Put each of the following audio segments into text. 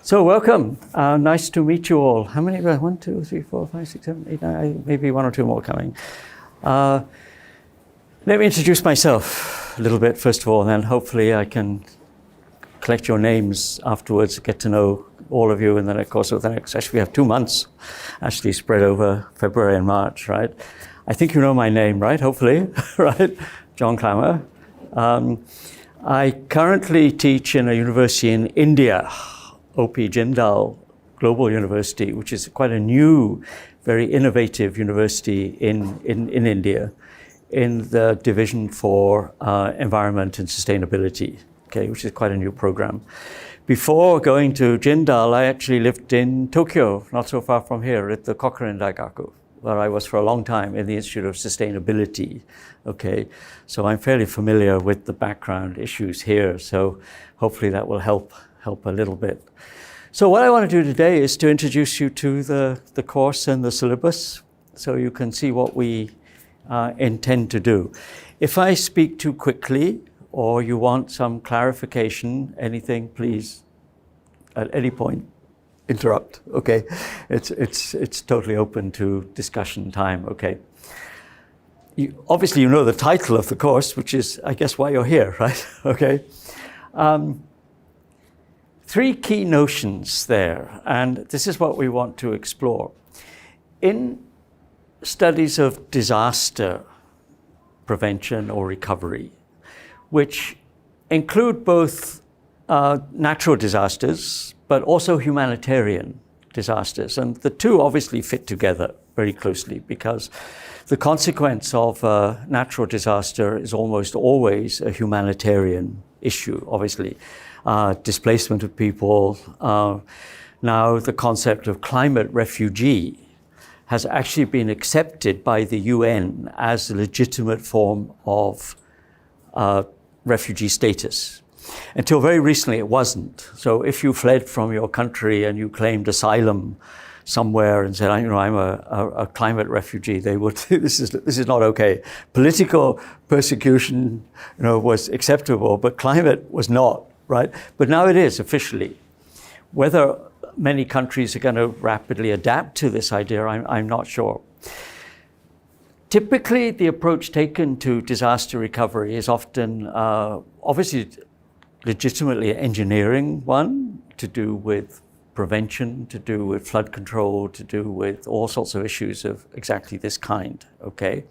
So welcome. Nice to meet you all. How many? 1, 2, 3, 4, 5, 6, 7, 8, 9, maybe 1 or 2 more coming. Let me introduce myself a little bit first of all, and then hopefully I can collect your names afterwards, get to know all of you in the course of the next, actually we have 2 months actually spread over February and March, right? I think you know my name, right? Hopefully, right? John Clammer. I currently teach in a university in India, OP Jindal Global University, which is quite a new, very innovative university in India, in the division for environment and sustainability, okay, which is quite a new program. Before going to Jindal, I actually lived in Tokyo, not so far from here, at the Cochrane Daigaku, where I was for a long time in the Institute of Sustainability, okay? So I'm fairly familiar with the background issues here, so hopefully that will help a little bit. So what I want to do today is to introduce you to the course and the syllabus, so you can see what we intend to do. If I speak too quickly, or you want some clarification, anything, please, at any point, interrupt, okay? It's totally open to discussion time, okay? Obviously, you know the title of the course, which is, I guess, why you're here, right? Okay. 3 key notions there, and this is what we want to explore. In studies of disaster prevention or recovery, which include both natural disasters, but also humanitarian disasters. And the two obviously fit together very closely because the consequence of a natural disaster is almost always a humanitarian issue, obviously. Displacement of people. Now the concept of climate refugee has actually been accepted by the UN as a legitimate form of refugee status. Until very recently it wasn't. So if you fled from your country and you claimed asylum somewhere and said, I'm a climate refugee, they would say this is not okay. Political persecution, was acceptable, but climate was not, right? But now it is officially. Whether many countries are going to rapidly adapt to this idea, I'm not sure. Typically, the approach taken to disaster recovery is often, obviously, legitimately an engineering one, to do with prevention, to do with flood control, to do with all sorts of issues of exactly this kind, okay?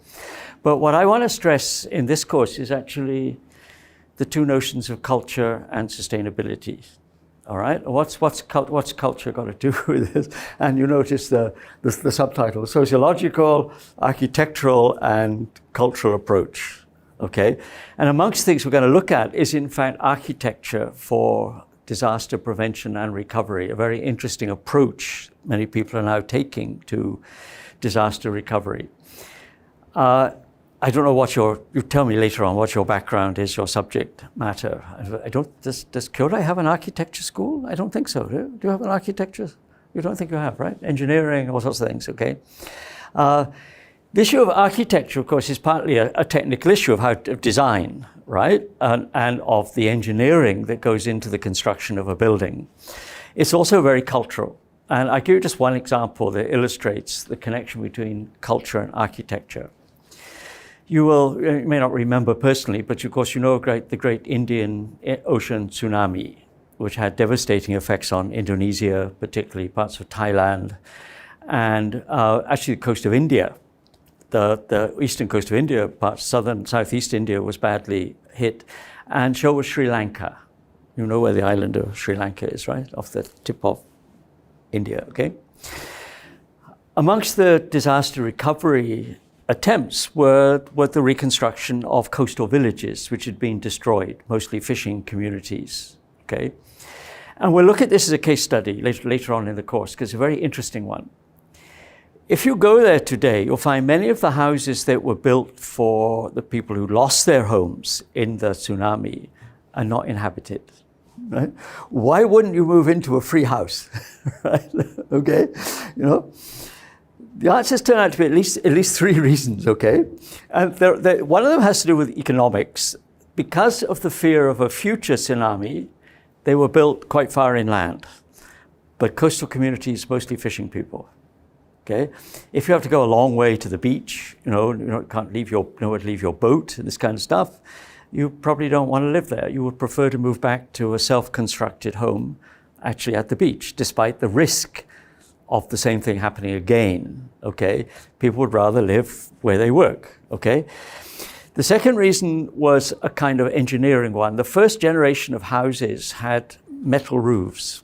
But what I want to stress in this course is actually the 2 notions of culture and sustainability. All right, what's culture got to do with this? And you notice the subtitle: Sociological, Architectural, and Cultural Approach. Okay, and amongst things we're going to look at is in fact architecture for disaster prevention and recovery. A very interesting approach many people are now taking to disaster recovery. I don't know what you tell me later on what your background is, your subject matter. Does Kyoto have an architecture school? I don't think so. Do you have an architecture? You don't think you have, right? Engineering, all sorts of things, okay? The issue of architecture, of course, is partly a technical issue of design, right? And of the engineering that goes into the construction of a building. It's also very cultural. And I give you just one example that illustrates the connection between culture and architecture. You may not remember personally, but of course you know the great Indian Ocean tsunami, which had devastating effects on Indonesia, particularly parts of Thailand, and actually the coast of India. The eastern coast of India, southeast India was badly hit, and so was Sri Lanka. You know where the island of Sri Lanka is, right? Off the tip of India, okay? Amongst the disaster recovery attempts were the reconstruction of coastal villages which had been destroyed, mostly fishing communities, okay? And we'll look at this as a case study later on in the course, because it's a very interesting one. If you go there today, you'll find many of the houses that were built for the people who lost their homes in the tsunami are not inhabited, right? Why wouldn't you move into a free house, right? Okay, The answers turn out to be at least 3 reasons, okay? And one of them has to do with economics. Because of the fear of a future tsunami, they were built quite far inland. but coastal communities, mostly fishing people. Okay, if you have to go a long way to the beach, can't leave nowhere to leave your boat and this kind of stuff, you probably don't want to live there. You would prefer to move back to a self-constructed home, actually at the beach, despite the risk of the same thing happening again. Okay, people would rather live where they work. Okay. The second reason was a kind of engineering one. The first generation of houses had metal roofs.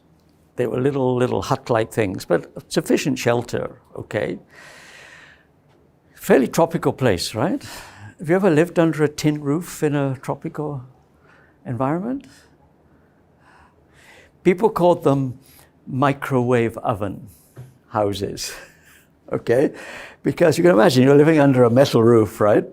They were little hut-like things, but sufficient shelter, okay? Fairly tropical place, right? Have you ever lived under a tin roof in a tropical environment? People called them microwave oven houses, okay? Because you can imagine you're living under a metal roof, right?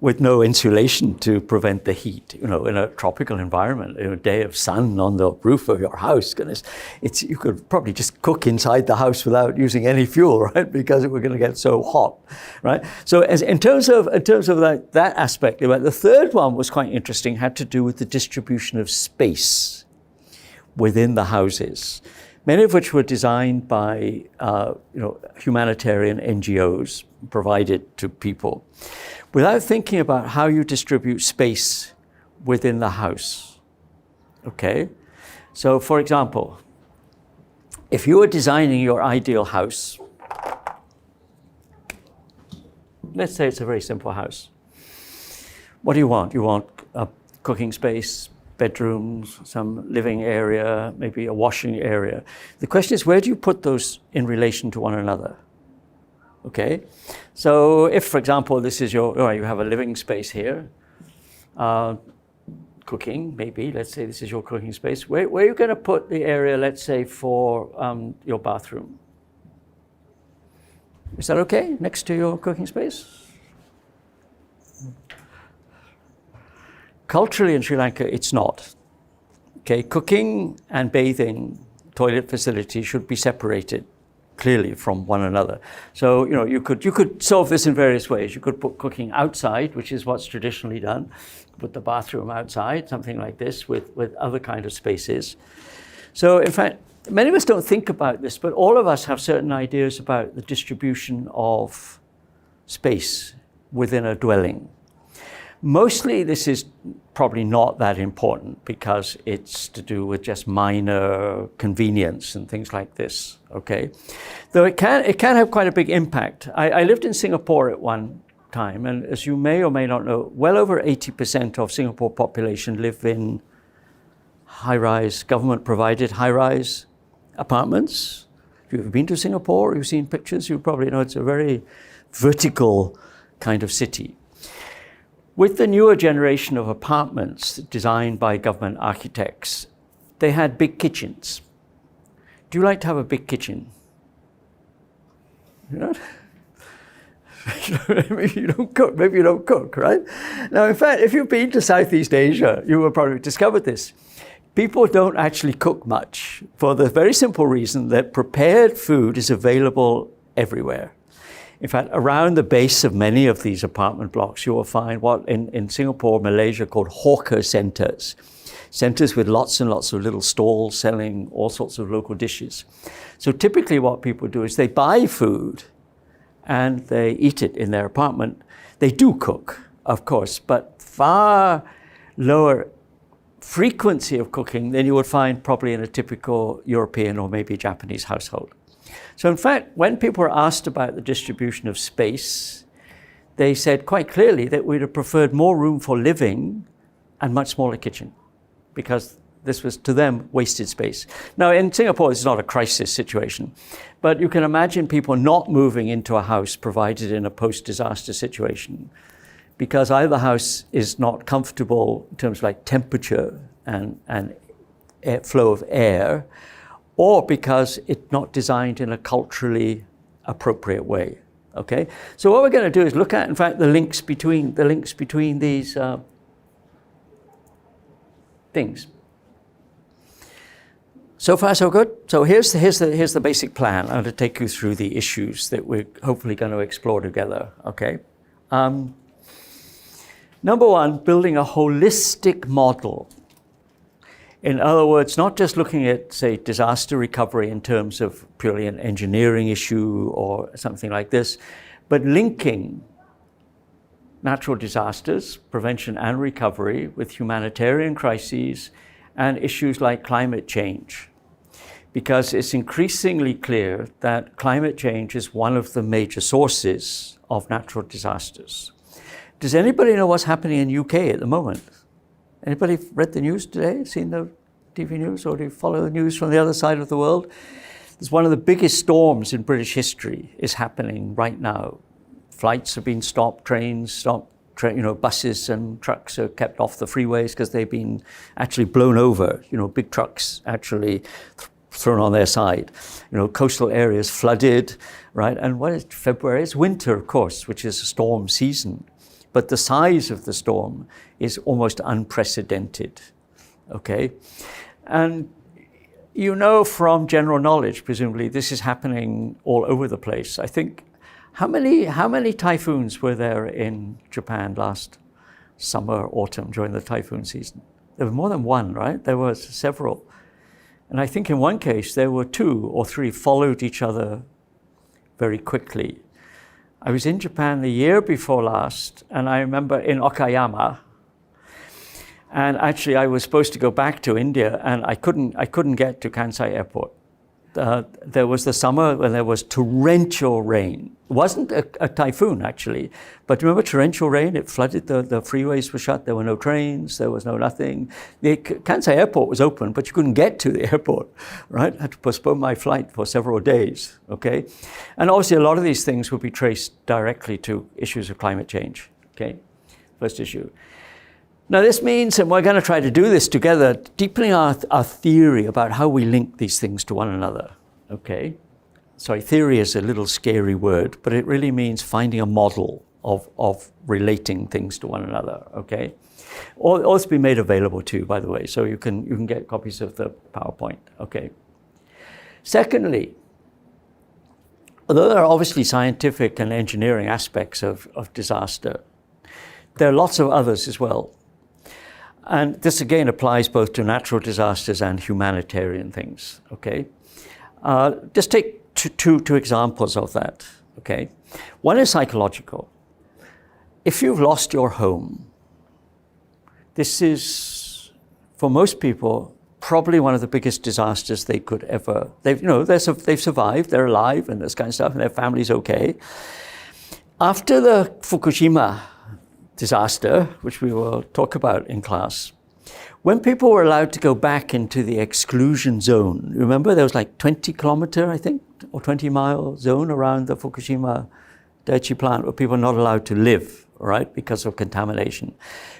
With no insulation to prevent the heat, in a tropical environment, in a day of sun on the roof of your house. Goodness, you could probably just cook inside the house without using any fuel, right? Because it was going to get so hot, right? So in terms of that aspect, the third one was quite interesting, had to do with the distribution of space within the houses, many of which were designed by humanitarian NGOs, provided to people, without thinking about how you distribute space within the house. Okay? So, for example, if you were designing your ideal house, let's say it's a very simple house. What do you want? You want a cooking space, bedrooms, some living area, maybe a washing area. The question is, where do you put those in relation to one another? Okay, so if, for example, this is you have a living space here, cooking, maybe, let's say this is your cooking space, where are you going to put the area, let's say, for your bathroom? Is that okay, next to your cooking space? Culturally in Sri Lanka, it's not. Okay, cooking and bathing, toilet facilities should be separated clearly from one another. So, you could solve this in various ways. You could put cooking outside, which is what's traditionally done, put the bathroom outside, something like this, with other kind of spaces. So, in fact, many of us don't think about this, but all of us have certain ideas about the distribution of space within a dwelling. Mostly this is probably not that important because it's to do with just minor convenience and things like this, okay? Though it can have quite a big impact. I lived in Singapore at one time, and as you may or may not know, well over 80% of Singapore population live in high-rise, government-provided high-rise apartments. If you've been to Singapore, you've seen pictures, you probably know it's a very vertical kind of city. With the newer generation of apartments designed by government architects, they had big kitchens. Do you like to have a big kitchen? You know? Maybe you don't cook, right? Now, in fact, if you've been to Southeast Asia, you will probably discovered this. People don't actually cook much for the very simple reason that prepared food is available everywhere. In fact, around the base of many of these apartment blocks, you will find what in Singapore, Malaysia, called hawker centers. Centers with lots and lots of little stalls selling all sorts of local dishes. So typically what people do is they buy food and they eat it in their apartment. They do cook, of course, but far lower frequency of cooking than you would find probably in a typical European or maybe Japanese household. So in fact, when people were asked about the distribution of space, they said quite clearly that we'd have preferred more room for living and much smaller kitchen, because this was, to them, wasted space. Now, in Singapore, it's not a crisis situation, but you can imagine people not moving into a house provided in a post-disaster situation, because either the house is not comfortable in terms of like temperature and flow of air, or because it's not designed in a culturally appropriate way. Okay, so what we're going to do is look at, in fact, the links between these things. So far, so good. So here's the basic plan. I'm going to take you through the issues that we're hopefully going to explore together. Okay. Number one, building a holistic model. In other words, not just looking at, say, disaster recovery in terms of purely an engineering issue or something like this, but linking natural disasters, prevention and recovery, with humanitarian crises and issues like climate change. Because it's increasingly clear that climate change is one of the major sources of natural disasters. Does anybody know what's happening in UK at the moment? Anybody read the news today, seen the TV news, or do you follow the news from the other side of the world? There's one of the biggest storms in British history is happening right now. Flights have been stopped, trains stopped, buses and trucks are kept off the freeways because they've been actually blown over, big trucks actually thrown on their side. Coastal areas flooded, right? And what is February? It's winter, of course, which is a storm season. But the size of the storm is almost unprecedented, okay? And from general knowledge, presumably, this is happening all over the place. I think, how many typhoons were there in Japan last summer, autumn, during the typhoon season? There were more than one, right? There were several. And I think in one case, there were 2 or 3 followed each other very quickly. I was in Japan the year before last, and I remember in Okayama, and actually I was supposed to go back to India, and I couldn't get to Kansai Airport. There was the summer when there was torrential rain. It wasn't a typhoon, actually, but remember torrential rain? It flooded, the freeways were shut, there were no trains, there was no nothing. The Kansai Airport was open, but you couldn't get to the airport, right? I had to postpone my flight for several days, okay? And obviously a lot of these things would be traced directly to issues of climate change, okay? First issue. Now this means, and we're going to try to do this together, deepening our theory about how we link these things to one another, okay? Sorry, theory is a little scary word, but it really means finding a model of relating things to one another, okay? All it's been made available to you, by the way, so you can get copies of the PowerPoint, okay? Secondly, although there are obviously scientific and engineering aspects of disaster, there are lots of others as well. And this again applies both to natural disasters and humanitarian things, okay? Just take two examples of that, okay? One is psychological. If you've lost your home, this is, for most people, probably one of the biggest disasters they could ever, they've survived, they're alive and this kind of stuff, and their family's okay. After the Fukushima disaster, which we will talk about in class, when people were allowed to go back into the exclusion zone, remember there was like 20-kilometer, I think, or 20-mile zone around the Fukushima Daiichi plant where people are not allowed to live, right, because of contamination.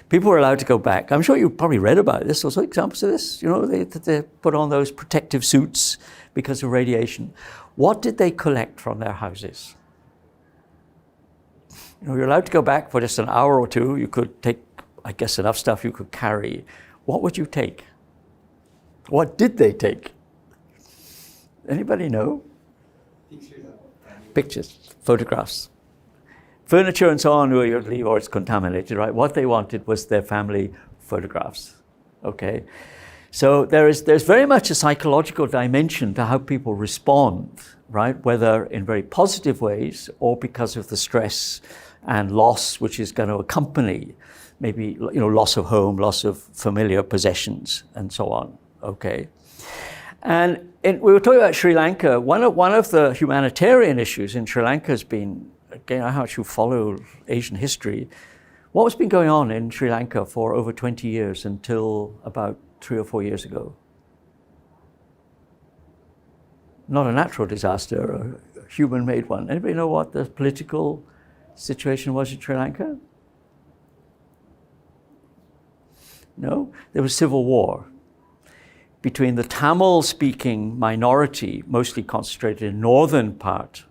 People were allowed to go back. I'm sure you probably read about this, also examples of this. They put on those protective suits because of radiation. What did they collect from their houses? You're allowed to go back for just an hour or two. You could take, I guess, enough stuff you could carry. What would you take? What did they take? Anybody know? Pictures, photographs. Furniture and so on, you'd leave or it's contaminated, right? What they wanted was their family photographs, okay? So there's very much a psychological dimension to how people respond, right? Whether in very positive ways or because of the stress and loss which is going to accompany maybe loss of home, loss of familiar possessions, and so on. Okay, and we were talking about Sri Lanka. One of the humanitarian issues in Sri Lanka has been, again, how much you follow Asian history. What has been going on in Sri Lanka for over 20 years until about 3 or 4 years ago? Not a natural disaster, a human-made one. Anybody know what the political situation was in Sri Lanka? No? There was civil war between the Tamil-speaking minority, mostly concentrated in northern part.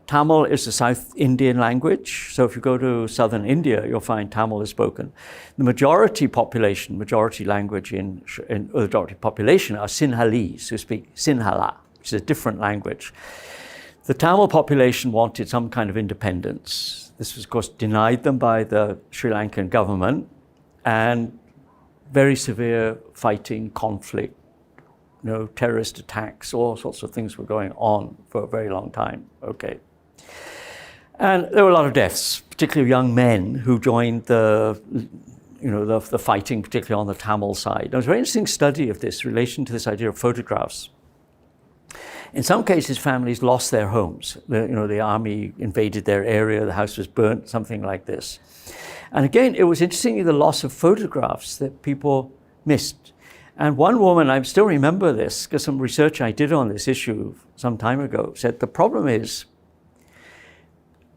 Tamil is a South Indian language, so if you go to southern India, you'll find Tamil is spoken. The majority population, majority language majority population are Sinhalese, who speak Sinhala, which is a different language. The Tamil population wanted some kind of independence. This was, of course, denied them by the Sri Lankan government, and very severe fighting, conflict, terrorist attacks, all sorts of things were going on for a very long time, okay. And there were a lot of deaths, particularly young men who joined the fighting, particularly on the Tamil side. There was a very interesting study of this, relation to this idea of photographs. In some cases, families lost their homes. The army invaded their area, the house was burnt, something like this. And again, it was interestingly the loss of photographs that people missed. And one woman, I still remember this, because some research I did on this issue some time ago, said the problem is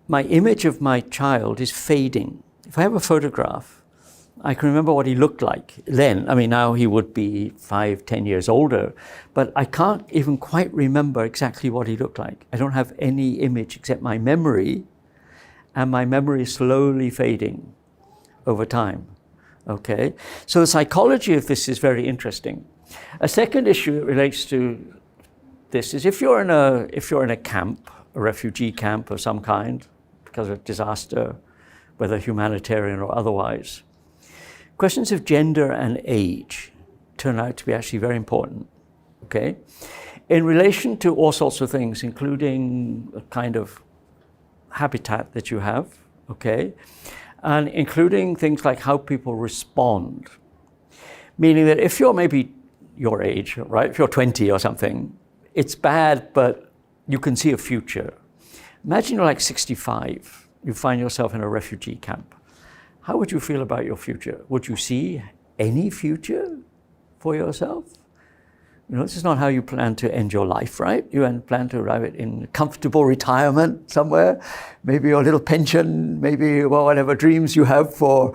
my image of my child is fading. If I have a photograph, I can remember what he looked like then. I mean, now he would be 5, 10 years older, but I can't even quite remember exactly what he looked like. I don't have any image except my memory, and my memory is slowly fading over time. Okay, so the psychology of this is very interesting. A second issue that relates to this is if you're in a camp, a refugee camp of some kind, because of disaster, whether humanitarian or otherwise, questions of gender and age turn out to be actually very important. Okay, in relation to all sorts of things, including a kind of habitat that you have. Okay. And including things like how people respond. Meaning that if you're maybe your age, right, if you're 20 or something, it's bad, but you can see a future. Imagine you're like 65, you find yourself in a refugee camp. How would you feel about your future? Would you see any future for yourself? This is not how you plan to end your life, right? You plan to arrive at in comfortable retirement somewhere, maybe your little pension, maybe whatever dreams you have for,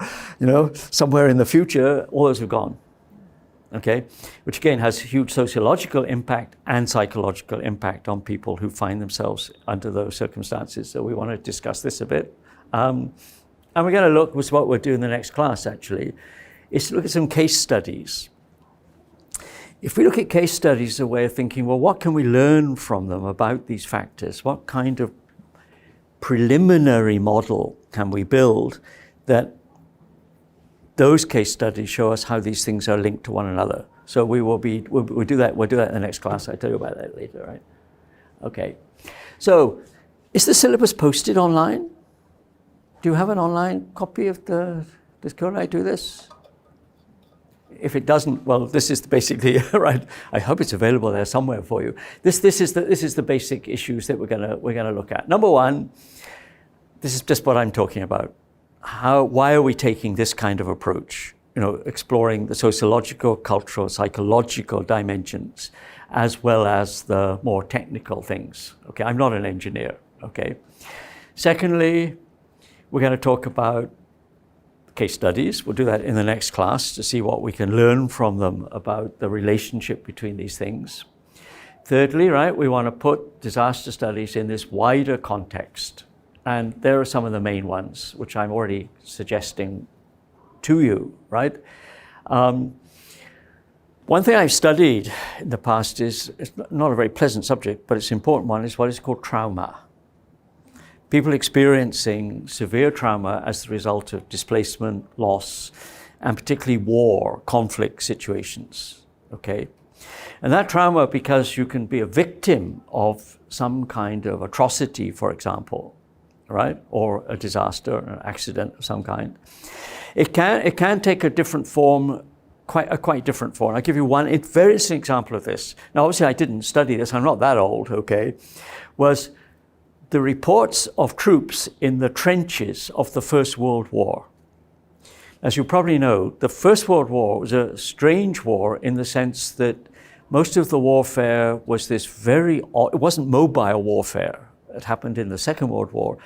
somewhere in the future, all those are gone, okay? Which again has huge sociological impact and psychological impact on people who find themselves under those circumstances. So we want to discuss this a bit. And we're going to look, with what we'll do in the next class actually, is to look at some case studies. If we look at case studies as a way of thinking, well, what can we learn from them about these factors? What kind of preliminary model can we build that those case studies show us how these things are linked to one another? So we'll do that in the next class. I'll tell you about that later, right? Okay. So is the syllabus posted online? Do you have an online copy of does Kyoto do this? If it doesn't, well, this is basically right. I hope it's available there somewhere for you. This is the basic issues that we're gonna look at. Number one, this is just what I'm talking about. Why are we taking this kind of approach? Exploring the sociological, cultural, psychological dimensions, as well as the more technical things. Okay, I'm not an engineer. Okay. Secondly, we're going to talk about case studies. We'll do that in the next class to see what we can learn from them about the relationship between these things. Thirdly, right, we want to put disaster studies in this wider context. And there are some of the main ones, which I'm already suggesting to you, right? One thing I've studied in the past is, it's not a very pleasant subject, but it's an important one, is what is called trauma. People experiencing severe trauma as the result of displacement, loss, and particularly war, conflict situations, okay? And that trauma, because you can be a victim of some kind of atrocity, for example, right? Or a disaster, an accident of some kind. It can take a different form, quite different form. I'll give you one very interesting example of this. Now, obviously I didn't study this, I'm not that old, okay? Was the reports of troops in the trenches of the First World War. As you probably know, the First World War was a strange war in the sense that most of the warfare was this very odd, it wasn't mobile warfare. It happened in the Second World War.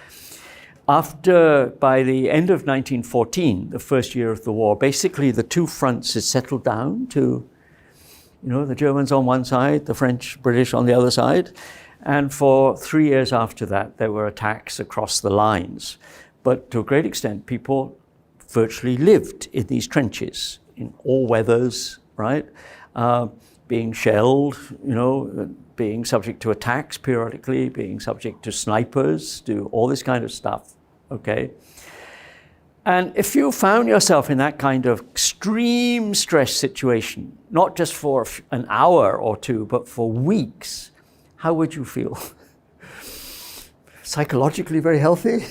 By the end of 1914, the first year of the war, basically the two fronts had settled down to, the Germans on one side, the French, British on the other side. And for 3 years after that, there were attacks across the lines. But to a great extent, people virtually lived in these trenches in all weathers, right? Being shelled, being subject to attacks periodically, being subject to snipers, do all this kind of stuff, okay? And if you found yourself in that kind of extreme stress situation, not just for an hour or two, but for weeks, how would you feel? Psychologically very healthy?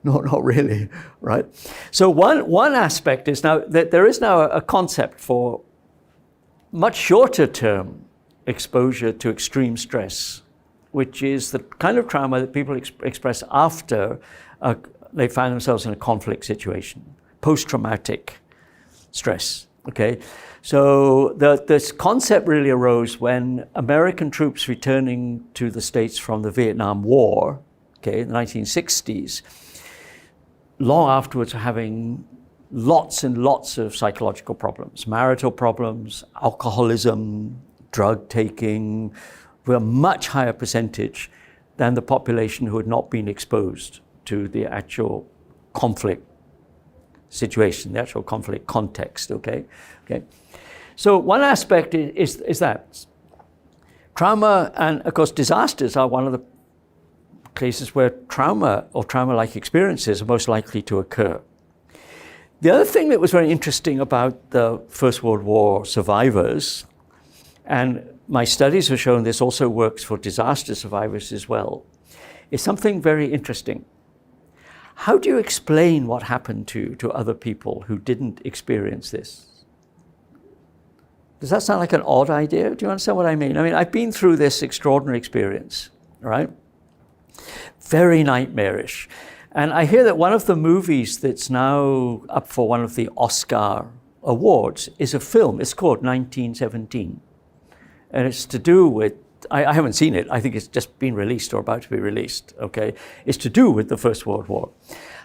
No, not really, right? So one aspect is now that there is now a concept for much shorter term exposure to extreme stress, which is the kind of trauma that people express after they find themselves in a conflict situation, post-traumatic stress, okay? So this concept really arose when American troops returning to the States from the Vietnam War, okay, in the 1960s, long afterwards were having lots and lots of psychological problems, marital problems, alcoholism, drug taking, were a much higher percentage than the population who had not been exposed to the actual conflict situation, the actual conflict context, okay? So one aspect is that trauma, and of course disasters are one of the cases where trauma or trauma-like experiences are most likely to occur. The other thing that was very interesting about the First World War survivors, and my studies have shown this also works for disaster survivors as well, is something very interesting. How do you explain what happened to other people who didn't experience this? Does that sound like an odd idea? Do you understand what I mean? I mean, I've been through this extraordinary experience, right? Very nightmarish. And I hear that one of the movies that's now up for one of the Oscar awards is a film. It's called 1917. And it's to do with, I haven't seen it. I think it's just been released or about to be released, okay? It's to do with the First World War.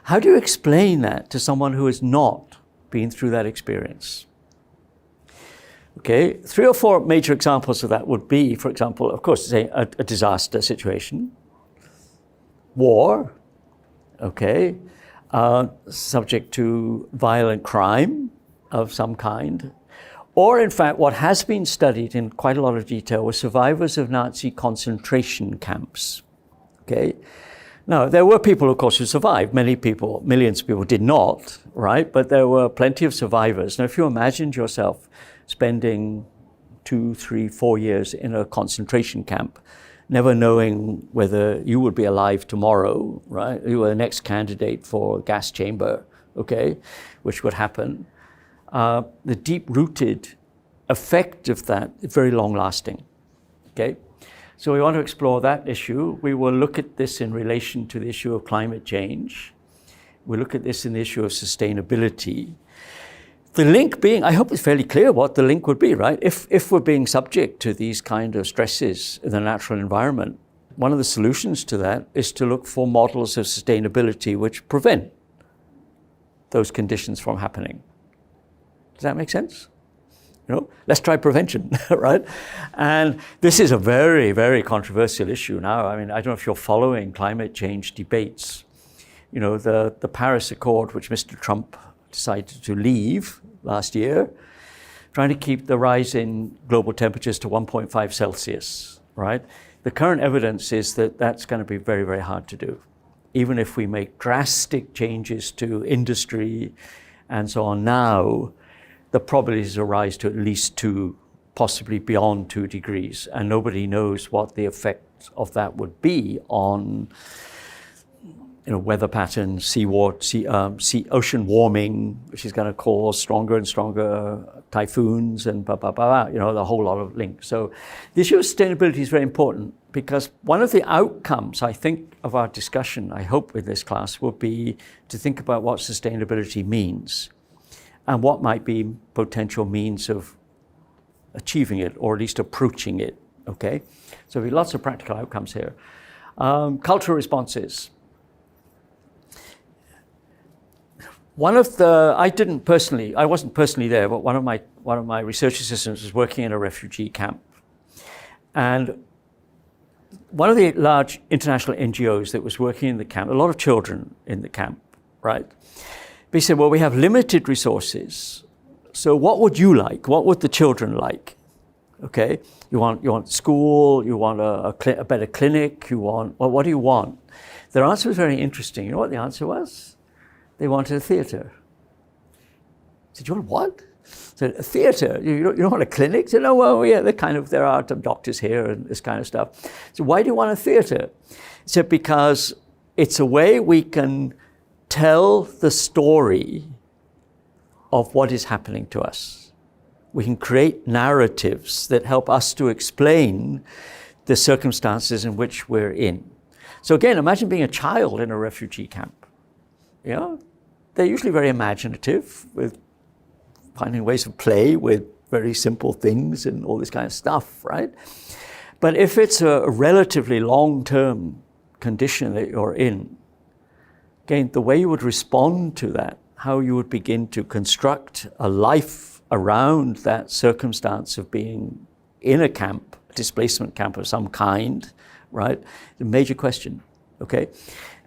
How do you explain that to someone who has not been through that experience? Okay, 3 or 4 major examples of that would be, for example, of course, say a disaster situation, war, okay, subject to violent crime of some kind, or in fact, what has been studied in quite a lot of detail was survivors of Nazi concentration camps, okay? Now, there were people, of course, who survived. Many people, millions of people did not, right? But there were plenty of survivors. Now, if you imagined yourself spending 2, 3, 4 years in a concentration camp, never knowing whether you would be alive tomorrow, right? You were the next candidate for gas chamber, okay, which would happen. The deep-rooted effect of that is very long-lasting, okay? So we want to explore that issue. We will look at this in relation to the issue of climate change. We'll look at this in the issue of sustainability. The link being, I hope it's fairly clear what the link would be, right? If we're being subject to these kind of stresses in the natural environment, one of the solutions to that is to look for models of sustainability which prevent those conditions from happening. Does that make sense? You know, let's try prevention, right? And this is a very, very controversial issue now. I mean, I don't know if you're following climate change debates. You know, the Paris Accord, which Mr. Trump decided to leave last year, trying to keep the rise in global temperatures to 1.5 Celsius, right? The current evidence is that that's going to be very, very hard to do. Even if we make drastic changes to industry and so on now, the probabilities rise to at least 2, possibly beyond 2 degrees. And nobody knows what the effect of that would be on weather patterns, ocean warming, which is going to cause stronger and stronger typhoons and the whole lot of links. So the issue of sustainability is very important because one of the outcomes, I think, of our discussion, I hope with this class, will be to think about what sustainability means and what might be potential means of achieving it or at least approaching it, okay? So there'll be lots of practical outcomes here. Cultural responses. One of the, I wasn't personally there, but one of my research assistants was working in a refugee camp. And one of the large international NGOs that was working in the camp, a lot of children in the camp, right? They said, well, we have limited resources. So what would you like? What would the children like? Okay, you want school, you want a better clinic, well, what do you want? Their answer was very interesting. You know what the answer was? They wanted a theater. said, you want what? I said, a theatre. You don't want a clinic? I said, no, well, yeah, there are some doctors here and this kind of stuff. So why do you want a theatre? He said, because it's a way we can tell the story of what is happening to us. We can create narratives that help us to explain the circumstances in which we're in. So again, imagine being a child in a refugee camp. You know, they're usually very imaginative, with finding ways of play with very simple things and all this kind of stuff, right? But if it's a relatively long-term condition that you're in, again, the way you would respond to that, how you would begin to construct a life around that circumstance of being in a camp, a displacement camp of some kind, right? A major question, okay?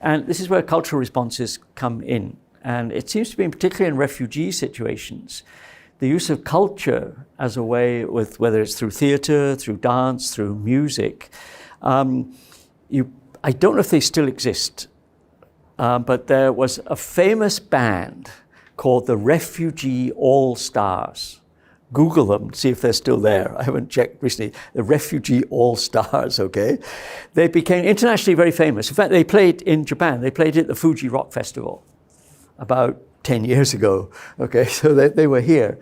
And this is where cultural responses come in. And it seems to be, particularly in refugee situations, the use of culture as a way, with whether it's through theatre, through dance, through music. I don't know if they still exist, but there was a famous band called the Refugee All-Stars. Google them, see if they're still there. I haven't checked recently. The Refugee All-Stars, okay? They became internationally very famous. In fact, they played in Japan. They played at the Fuji Rock Festival about 10 years ago, okay? So they were here.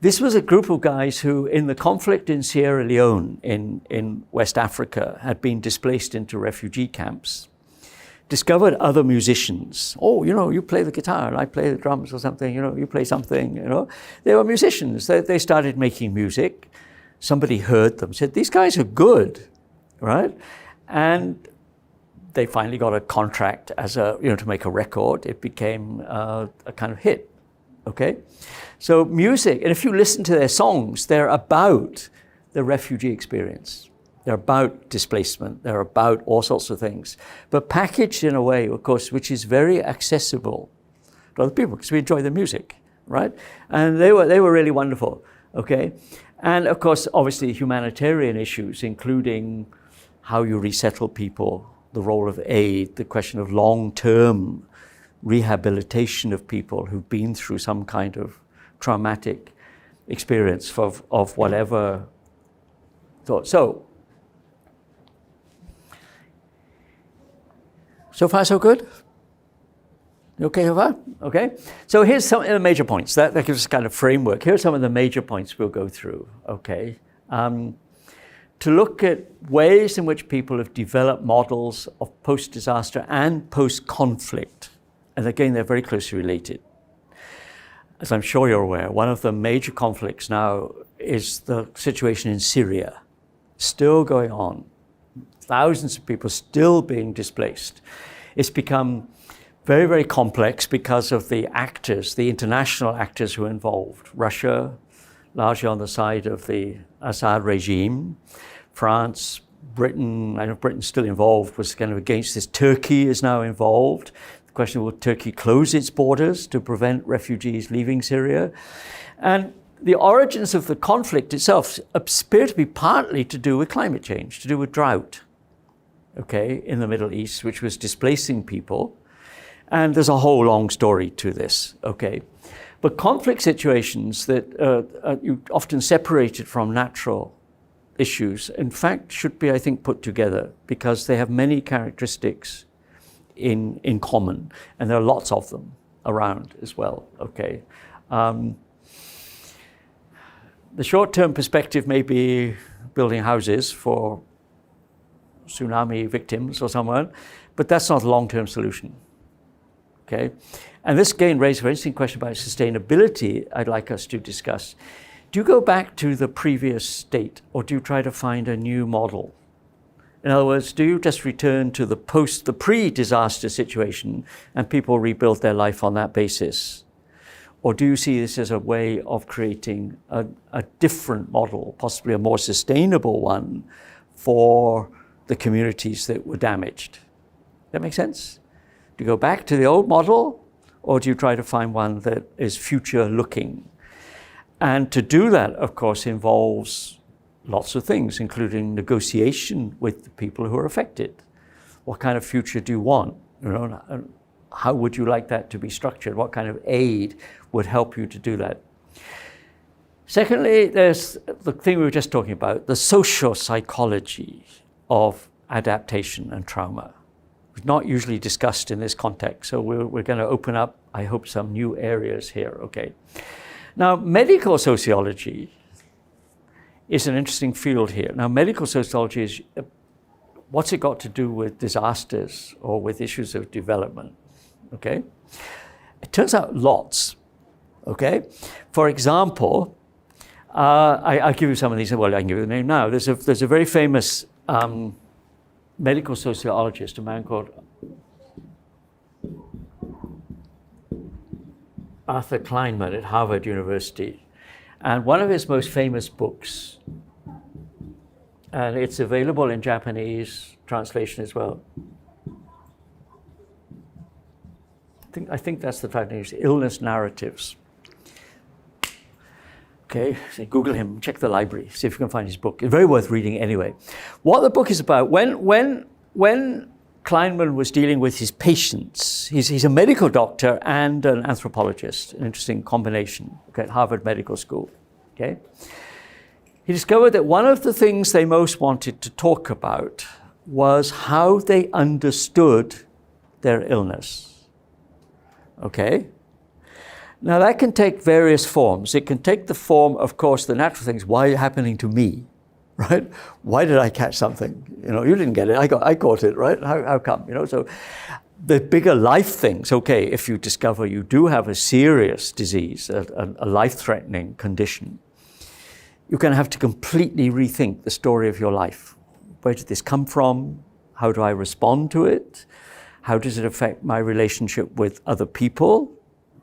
This was a group of guys who, in the conflict in Sierra Leone in West Africa, had been displaced into refugee camps, discovered other musicians. Oh, you know, you play the guitar and I play the drums or something, you know, you play something, you know. They were musicians. They started making music. Somebody heard them, said, these guys are good, right? And they finally got a contract as to make a record. It became a kind of hit, okay? So music, and if you listen to their songs, they're about the refugee experience. They're about displacement. They're about all sorts of things, but packaged in a way, of course, which is very accessible to other people because we enjoy the music, right? And they were really wonderful, okay? And of course, obviously, humanitarian issues, including how you resettle people, the role of aid, the question of long-term rehabilitation of people who've been through some kind of traumatic experience of whatever thought. So far, so good? You okay so far? Okay. So here's some of the major points. That gives us a kind of framework. Here are some of the major points we'll go through, okay? To look at ways in which people have developed models of post-disaster and post-conflict. And again, they're very closely related. As I'm sure you're aware, one of the major conflicts now is the situation in Syria, still going on. Thousands of people still being displaced. It's become very, very complex because of the actors, the international actors who are involved. Russia, largely on the side of the Assad regime. France, Britain, I know Britain's still involved, was kind of against this. Turkey is now involved. The question, will Turkey close its borders to prevent refugees leaving Syria? And the origins of the conflict itself appear to be partly to do with climate change, to do with drought, okay, in the Middle East, which was displacing people. And there's a whole long story to this, okay? But conflict situations that you often separated from natural issues, in fact, should be, I think, put together because they have many characteristics in common, and there are lots of them around as well, okay? The short-term perspective may be building houses for tsunami victims or someone, but that's not a long-term solution, okay? And this again raised a very interesting question about sustainability I'd like us to discuss. Do you go back to the previous state or do you try to find a new model? In other words, do you just return to the pre-disaster situation and people rebuild their life on that basis? Or do you see this as a way of creating a different model, possibly a more sustainable one for the communities that were damaged? That make sense? Do you go back to the old model or do you try to find one that is future looking? And to do that, of course, involves lots of things, including negotiation with the people who are affected. What kind of future do you want? You know, how would you like that to be structured? What kind of aid would help you to do that? Secondly, there's the thing we were just talking about, the sociopsychology of adaptation and trauma. It's not usually discussed in this context, so we're going to open up, I hope, some new areas here. Okay. Now, medical sociology is an interesting field here. Now, medical sociology is, what's it got to do with disasters or with issues of development? Okay. It turns out lots. Okay. For example, I'll give you some of these. Well, I can give you the name now. There's a very famous medical sociologist, a man called Arthur Kleinman at Harvard University. And one of his most famous books, and it's available in Japanese translation as well. I think that's the title, Illness Narratives. Okay, so Google him, check the library, see if you can find his book. It's very worth reading anyway. What the book is about, when Kleinman was dealing with his patients, he's a medical doctor and an anthropologist, an interesting combination, okay, at Harvard Medical School. Okay, he discovered that one of the things they most wanted to talk about was how they understood their illness. Okay. Now that can take various forms. It can take the form, of course, the natural things. Why are you happening to me, right? Why did I catch something? You know, you didn't get it. I caught it, right? How come? You know, so the bigger life things. Okay, if you discover you do have a serious disease, a life-threatening condition, you're going to have to completely rethink the story of your life. Where did this come from? How do I respond to it? How does it affect my relationship with other people?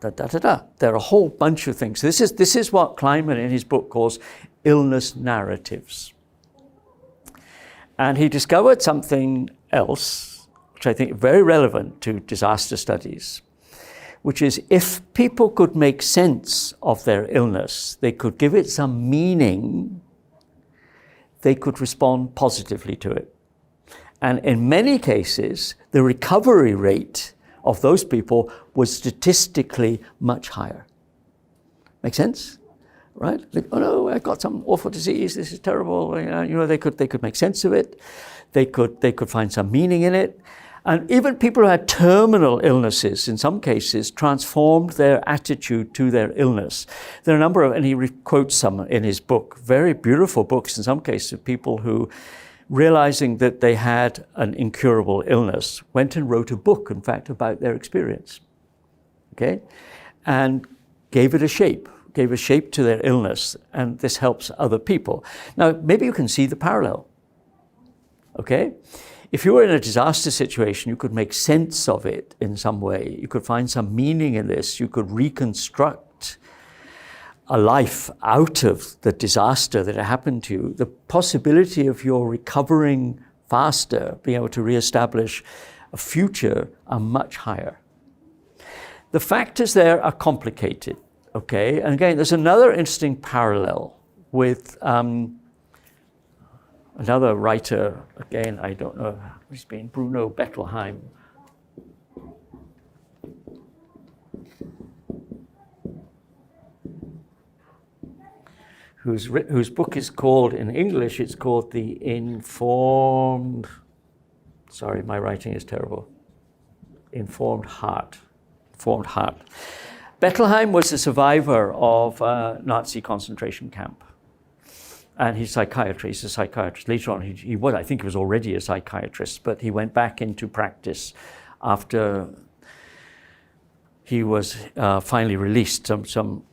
There are a whole bunch of things. This is what Kleinman in his book calls illness narratives. And he discovered something else, which I think is very relevant to disaster studies, which is if people could make sense of their illness, they could give it some meaning, they could respond positively to it. And in many cases, the recovery rate of those people was statistically much higher. Make sense? Right? Like, oh no, I got some awful disease, this is terrible. You know, they could make sense of it. They could find some meaning in it. And even people who had terminal illnesses, in some cases, transformed their attitude to their illness. There are a number of, and he quotes some in his book, very beautiful books in some cases, of people who, realizing that they had an incurable illness, went and wrote a book, in fact, about their experience, okay? And gave a shape to their illness, and this helps other people. Now, maybe you can see the parallel, okay? If you were in a disaster situation, you could make sense of it in some way. You could find some meaning in this. You could reconstruct a life out of the disaster that had happened to you. The possibility of your recovering faster, being able to reestablish a future, are much higher. The factors there are complicated, okay? And again, there's another interesting parallel with another writer, again, I don't know, he's been Bruno Bettelheim. Whose book is called, in English, it's called The Informed, sorry, my writing is terrible, Informed Heart. Bettelheim was a survivor of a Nazi concentration camp. And he's a psychiatrist. Later on, he was, I think he was already a psychiatrist, but he went back into practice after he was finally released. Some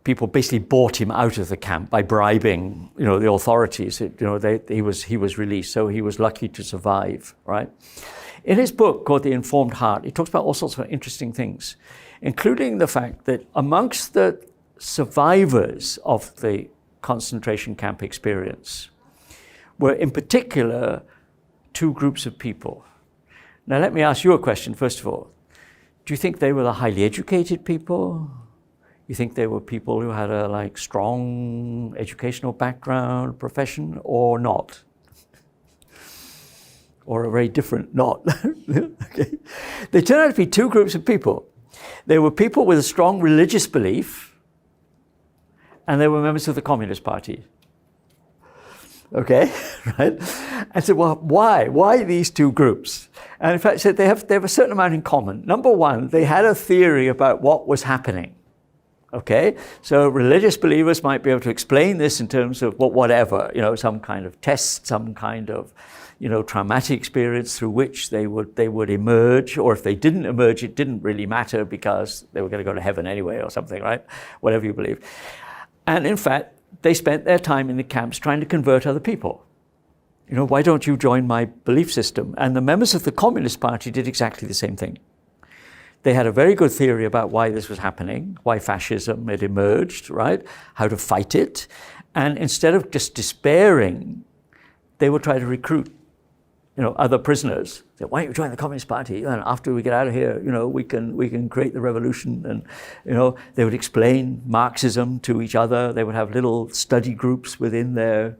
people basically bought him out of the camp by bribing, the authorities. He was released, so he was lucky to survive, right? In his book called The Informed Heart, he talks about all sorts of interesting things, including the fact that amongst the survivors of the concentration camp experience were in particular two groups of people. Now let me ask you a question first of all. Do you think they were the highly educated people? You think they were people who had a strong educational background, profession, or not? Or a very different not? Okay. They turned out to be two groups of people. There were people with a strong religious belief, and they were members of the Communist Party. Okay, right? And so, well, why? Why these two groups? And in fact, said they have a certain amount in common. Number one, they had a theory about what was happening. Okay, so religious believers might be able to explain this in terms of whatever, some kind of test, some kind of, traumatic experience through which they would emerge, or if they didn't emerge, it didn't really matter because they were going to go to heaven anyway or something, right? Whatever you believe. And in fact, they spent their time in the camps trying to convert other people. Why don't you join my belief system? And the members of the Communist Party did exactly the same thing. They had a very good theory about why this was happening, why fascism had emerged, right? How to fight it. And instead of just despairing, they would try to recruit, other prisoners. Say, why don't you join the Communist Party? And after we get out of here, we can create the revolution. And, they would explain Marxism to each other. They would have little study groups within their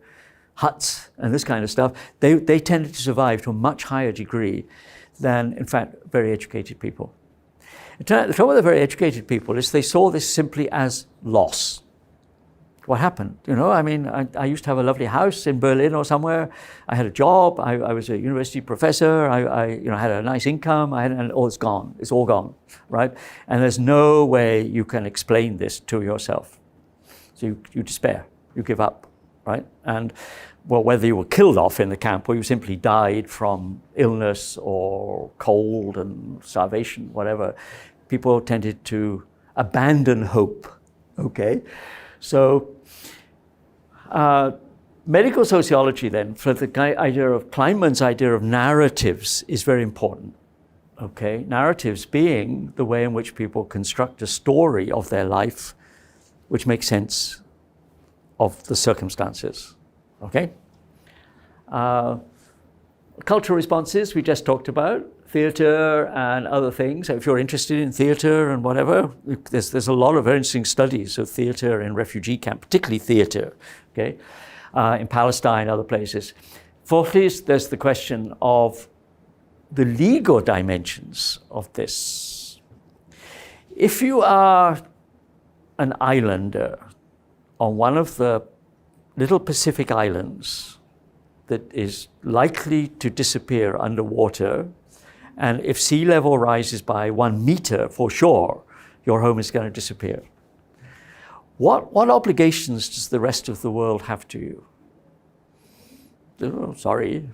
huts and this kind of stuff. They tended to survive to a much higher degree than, in fact, very educated people. The trouble with the very educated people is they saw this simply as loss. What happened? I used to have a lovely house in Berlin or somewhere. I had a job. I was a university professor. I had a nice income. And all it's gone. It's all gone, right? And there's no way you can explain this to yourself. So you despair. You give up, right? And well, whether you were killed off in the camp or you simply died from illness or cold and starvation, whatever, people tended to abandon hope, okay? So medical sociology then, for the idea of Kleinman's idea of narratives is very important, okay? Narratives being the way in which people construct a story of their life which makes sense of the circumstances. Okay? Cultural responses we just talked about, theatre and other things. So if you're interested in theatre and whatever, there's a lot of very interesting studies of theatre in refugee camps, particularly theatre, okay, in Palestine, other places. Fourthly, there's the question of the legal dimensions of this. If you are an islander on one of the little Pacific islands that is likely to disappear underwater, and if sea level rises by 1 meter for sure, your home is going to disappear. What obligations does the rest of the world have to you? Oh, sorry,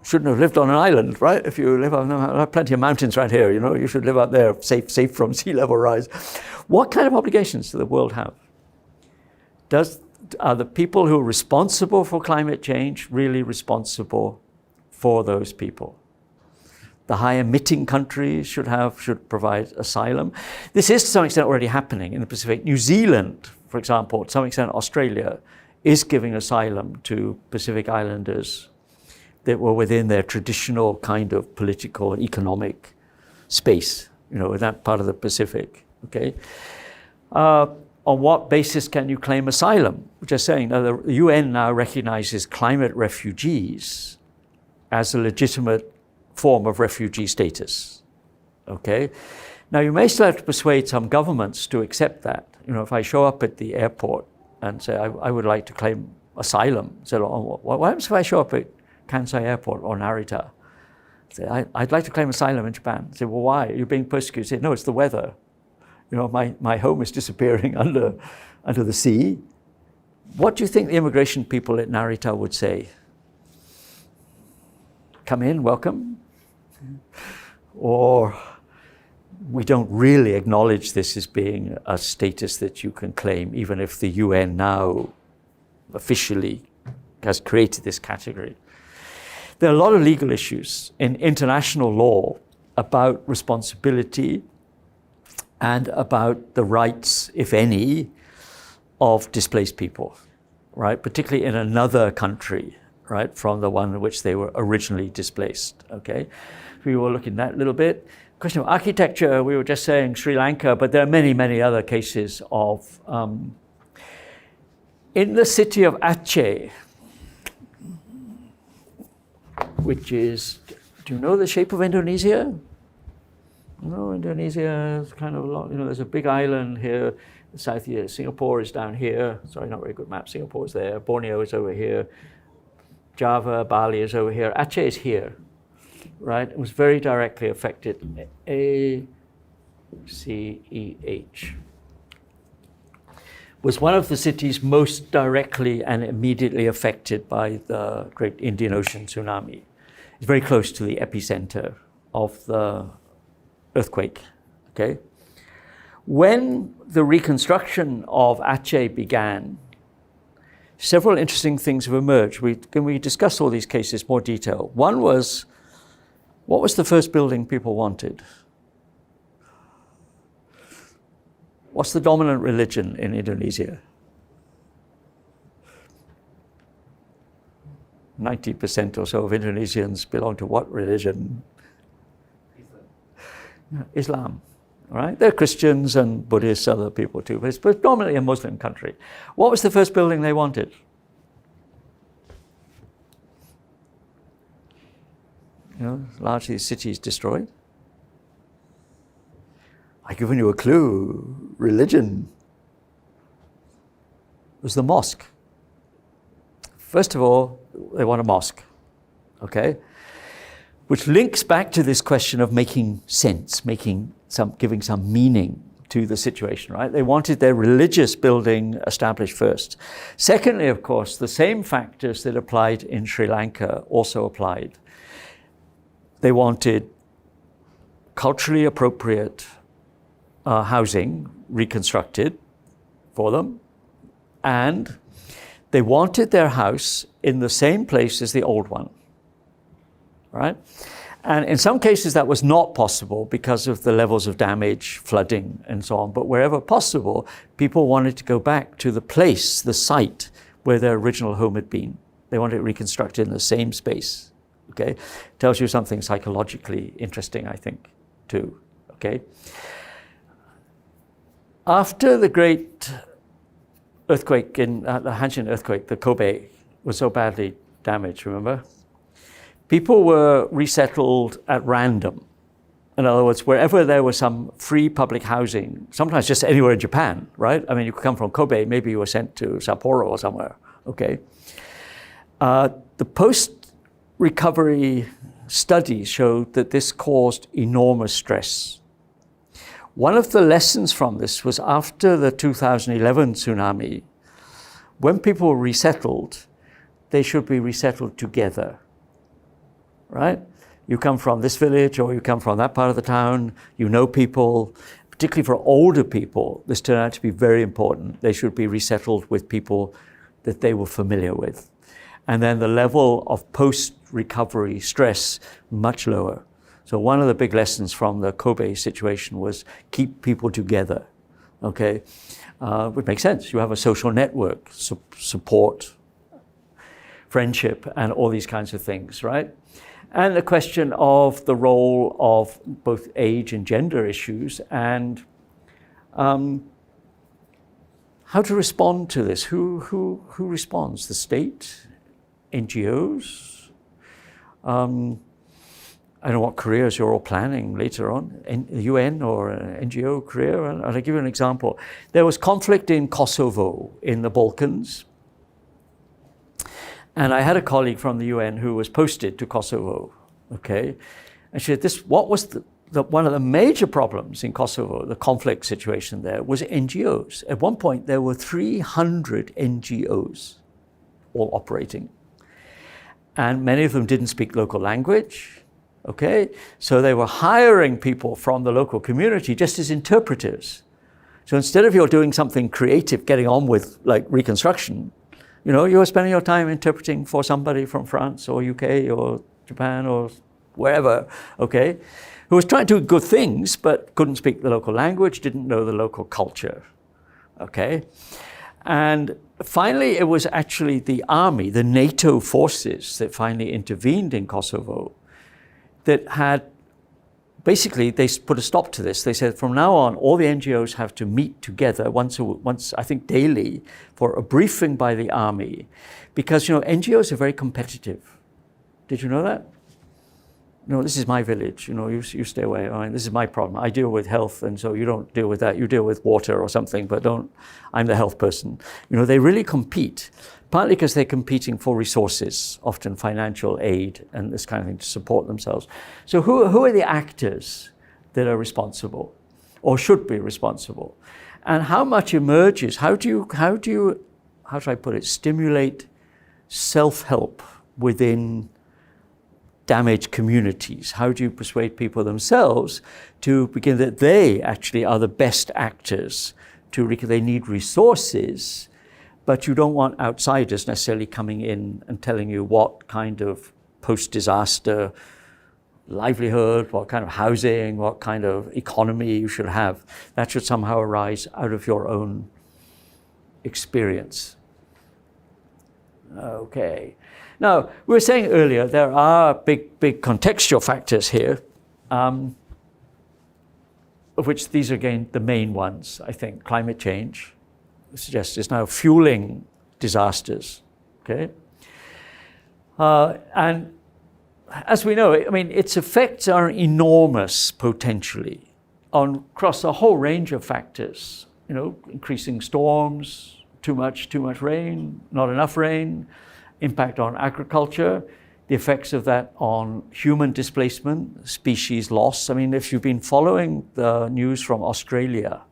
shouldn't have lived on an island, right? If you live on, there are plenty of mountains right here, you should live out there, safe from sea level rise. What kind of obligations does the world have? Are the people who are responsible for climate change really responsible for those people? The high emitting countries should provide asylum. This is to some extent already happening in the Pacific. New Zealand, for example, to some extent Australia, is giving asylum to Pacific Islanders that were within their traditional kind of political and economic space, in that part of the Pacific, okay? On what basis can you claim asylum? Which is saying now the UN now recognizes climate refugees as a legitimate form of refugee status, okay? Now you may still have to persuade some governments to accept that. If I show up at the airport and say, I would like to claim asylum, say, what happens if I show up at Kansai Airport or Narita? Say, I'd like to claim asylum in Japan. Say, well, why? Are you being persecuted? Say, no, it's the weather. My home is disappearing under the sea. What do you think the immigration people at Narita would say? Come in, welcome? Or we don't really acknowledge this as being a status that you can claim, even if the UN now officially has created this category. There are a lot of legal issues in international law about responsibility and about the rights, if any, of displaced people, right? Particularly in another country, right, from the one in which they were originally displaced, okay? We were looking at that a little bit. Question of architecture, we were just saying Sri Lanka, but there are many, many other cases of, in the city of Aceh, which is, do you know the shape of Indonesia? No, Indonesia is kind of a lot. There's a big island here. South here. Singapore is down here. Sorry, not very good map. Singapore is there. Borneo is over here. Java, Bali is over here. Aceh is here, right? It was very directly affected. ACEH was one of the cities most directly and immediately affected by the Great Indian Ocean tsunami. It's very close to the epicenter of the earthquake, okay? When the reconstruction of Aceh began, several interesting things have emerged. Can we discuss all these cases in more detail? One was, what was the first building people wanted? What's the dominant religion in Indonesia? 90% or so of Indonesians belong to what religion? Islam. All right? There are Christians and Buddhists, other people too, but it's predominantly a Muslim country. What was the first building they wanted? Largely cities destroyed. I've given you a clue. Religion. It was the mosque. First of all, they want a mosque, okay? Which links back to this question of making sense, giving some meaning to the situation, right? They wanted their religious building established first. Secondly, of course, the same factors that applied in Sri Lanka also applied. They wanted culturally appropriate housing reconstructed for them, and they wanted their house in the same place as the old one, right? And in some cases that was not possible because of the levels of damage, flooding, and so on. But wherever possible, people wanted to go back to the place, the site where their original home had been. They wanted it reconstructed in the same space, okay? Tells you something psychologically interesting, I think, too, okay? After the great earthquake, the Hanshin earthquake, the Kobe was so badly damaged, remember? People were resettled at random. In other words, wherever there was some free public housing, sometimes just anywhere in Japan, right? I mean, you could come from Kobe, maybe you were sent to Sapporo or somewhere, okay? The post-recovery studies showed that this caused enormous stress. One of the lessons from this was after the 2011 tsunami, when people were resettled, they should be resettled together, right? You come from this village or you come from that part of the town, you know people, particularly for older people, this turned out to be very important. They should be resettled with people that they were familiar with. And then the level of post-recovery stress, much lower. So one of the big lessons from the Kobe situation was keep people together, okay? Which makes sense. You have a social network, support, friendship, and all these kinds of things, right? And the question of the role of both age and gender issues and how to respond to this. Who responds? The state? NGOs? I don't know what careers you're all planning later on, UN or NGO career. I'll give you an example. There was conflict in Kosovo in the Balkans. And I had a colleague from the UN who was posted to Kosovo, okay? And she said, what was one of the major problems in Kosovo, the conflict situation there, was NGOs. At one point, there were 300 NGOs all operating. And many of them didn't speak local language, okay? So they were hiring people from the local community just as interpreters. So instead of you're doing something creative, getting on with like reconstruction, you know, you were spending your time interpreting for somebody from France or UK or Japan or wherever, okay, who was trying to do good things but couldn't speak the local language, didn't know the local culture, okay? And finally, it was actually the army, the NATO forces that finally intervened in Kosovo that had, basically, they put a stop to this. They said, from now on, all the NGOs have to meet together once, I think, daily for a briefing by the army. Because, you know, NGOs are very competitive. Did you know that? No, this is my village, you stay away. I mean, this is my problem. I deal with health, and so you don't deal with that. You deal with water or something, but I'm the health person. They really compete, partly because they're competing for resources, often financial aid and this kind of thing to support themselves. So who are the actors that are responsible or should be responsible? And how much emerges? How do I put it, stimulate self-help within damaged communities? How do you persuade people themselves to begin that they actually are the best actors? They need resources, but you don't want outsiders necessarily coming in and telling you what kind of post-disaster livelihood, what kind of housing, what kind of economy you should have. That should somehow arise out of your own experience. Okay. Now, we were saying earlier, there are big contextual factors here, of which these are, again, the main ones, I think. Climate change, suggests, is now fueling disasters, okay? And as we know, its effects are enormous, potentially, across a whole range of factors, increasing storms, too much rain, not enough rain, impact on agriculture, the effects of that on human displacement, species loss. If you've been following the news from Australia,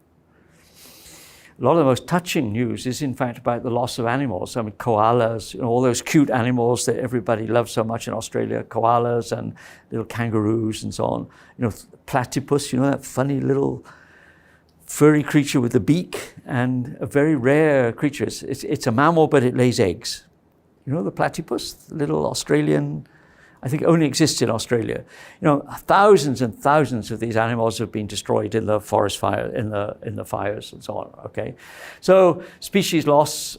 a lot of the most touching news is in fact about the loss of animals. Koalas, all those cute animals that everybody loves so much in Australia, koalas and little kangaroos and so on. Platypus, that funny little furry creature with a beak, and a very rare creature. It's a mammal, but it lays eggs. The platypus, the little Australian, I think it only exists in Australia. Thousands and thousands of these animals have been destroyed in the forest fire, in the fires and so on, okay? So species loss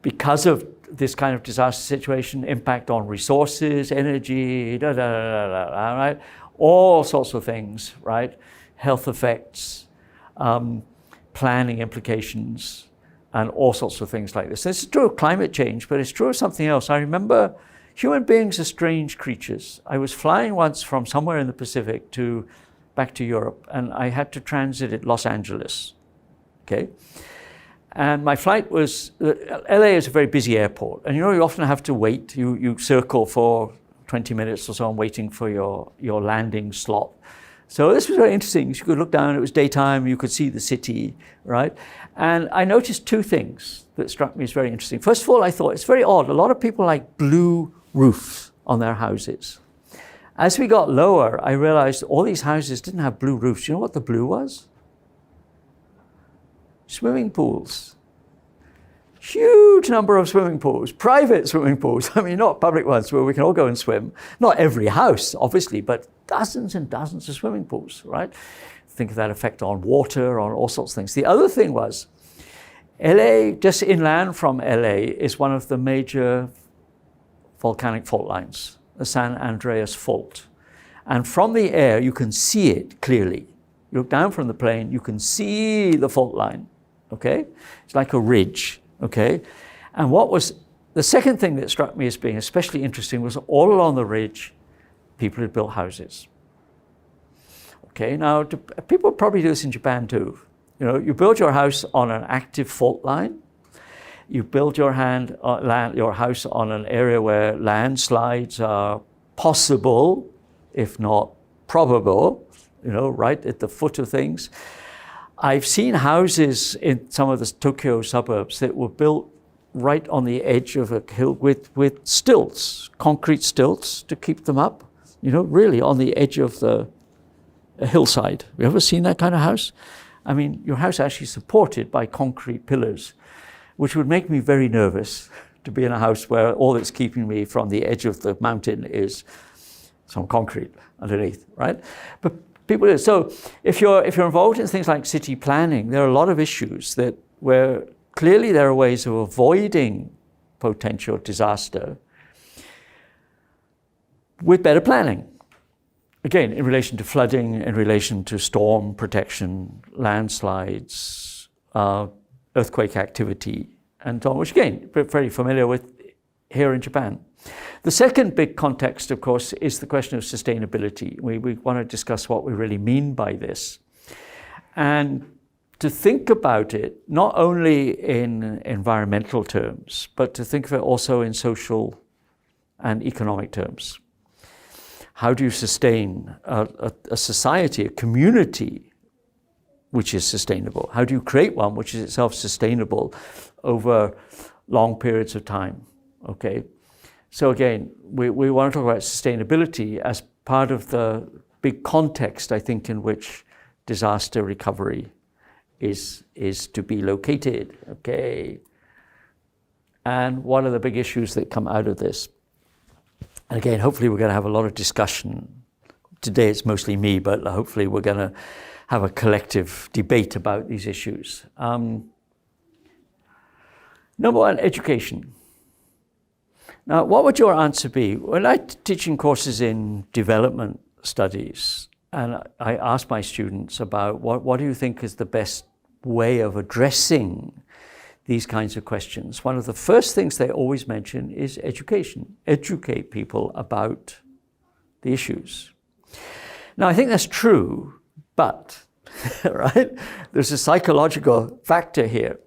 because of this kind of disaster situation, impact on resources, energy, right? All sorts of things, right? Health effects, planning implications, and all sorts of things like this. This is true of climate change, but it's true of something else. I remember human beings are strange creatures. I was flying once from somewhere in the Pacific back to Europe, and I had to transit at Los Angeles, okay? And my flight was, LA is a very busy airport, and you often have to wait. You circle for 20 minutes or so on waiting for your landing slot. So this was very interesting. You could look down, it was daytime, you could see the city, right? And I noticed two things that struck me as very interesting. First of all, I thought it's very odd. A lot of people like blue roofs on their houses. As we got lower, I realized all these houses didn't have blue roofs. You know what the blue was? Swimming pools. Huge number of swimming pools, private swimming pools. Not public ones where we can all go and swim. Not every house, obviously, but dozens and dozens of swimming pools, right? Think of that effect on water, on all sorts of things. The other thing was, LA, just inland from LA, is one of the major volcanic fault lines, the San Andreas Fault. And from the air, you can see it clearly. You look down from the plane, you can see the fault line, okay? It's like a ridge, okay? And what was the second thing that struck me as being especially interesting was all along the ridge, people had built houses. Okay, now people probably do this in Japan too. You build your house on an active fault line. You build your house on an area where landslides are possible, if not probable, right at the foot of things. I've seen houses in some of the Tokyo suburbs that were built right on the edge of a hill with stilts, concrete stilts to keep them up, really on the edge of a hillside. Have you ever seen that kind of house? Your house actually supported by concrete pillars, which would make me very nervous to be in a house where all that's keeping me from the edge of the mountain is some concrete underneath, right? But people do. So if you're involved in things like city planning, there are a lot of issues where clearly there are ways of avoiding potential disaster with better planning. Again, in relation to flooding, in relation to storm protection, landslides, earthquake activity, and so on, which again, we're very familiar with here in Japan. The second big context, of course, is the question of sustainability. We want to discuss what we really mean by this. And to think about it, not only in environmental terms, but to think of it also in social and economic terms. How do you sustain a society, a community, which is sustainable? How do you create one which is itself sustainable over long periods of time? Okay. So again, we want to talk about sustainability as part of the big context, I think, in which disaster recovery is to be located. Okay. And what are the big issues that come out of this? And again, hopefully we're going to have a lot of discussion. Today it's mostly me, but hopefully we're going to have a collective debate about these issues. Number one, education. Now, what would your answer be? When I'm teaching courses in development studies, and I ask my students about what do you think is the best way of addressing these kinds of questions, one of the first things they always mention is education. Educate people about the issues. Now, I think that's true, but, right, there's a psychological factor here.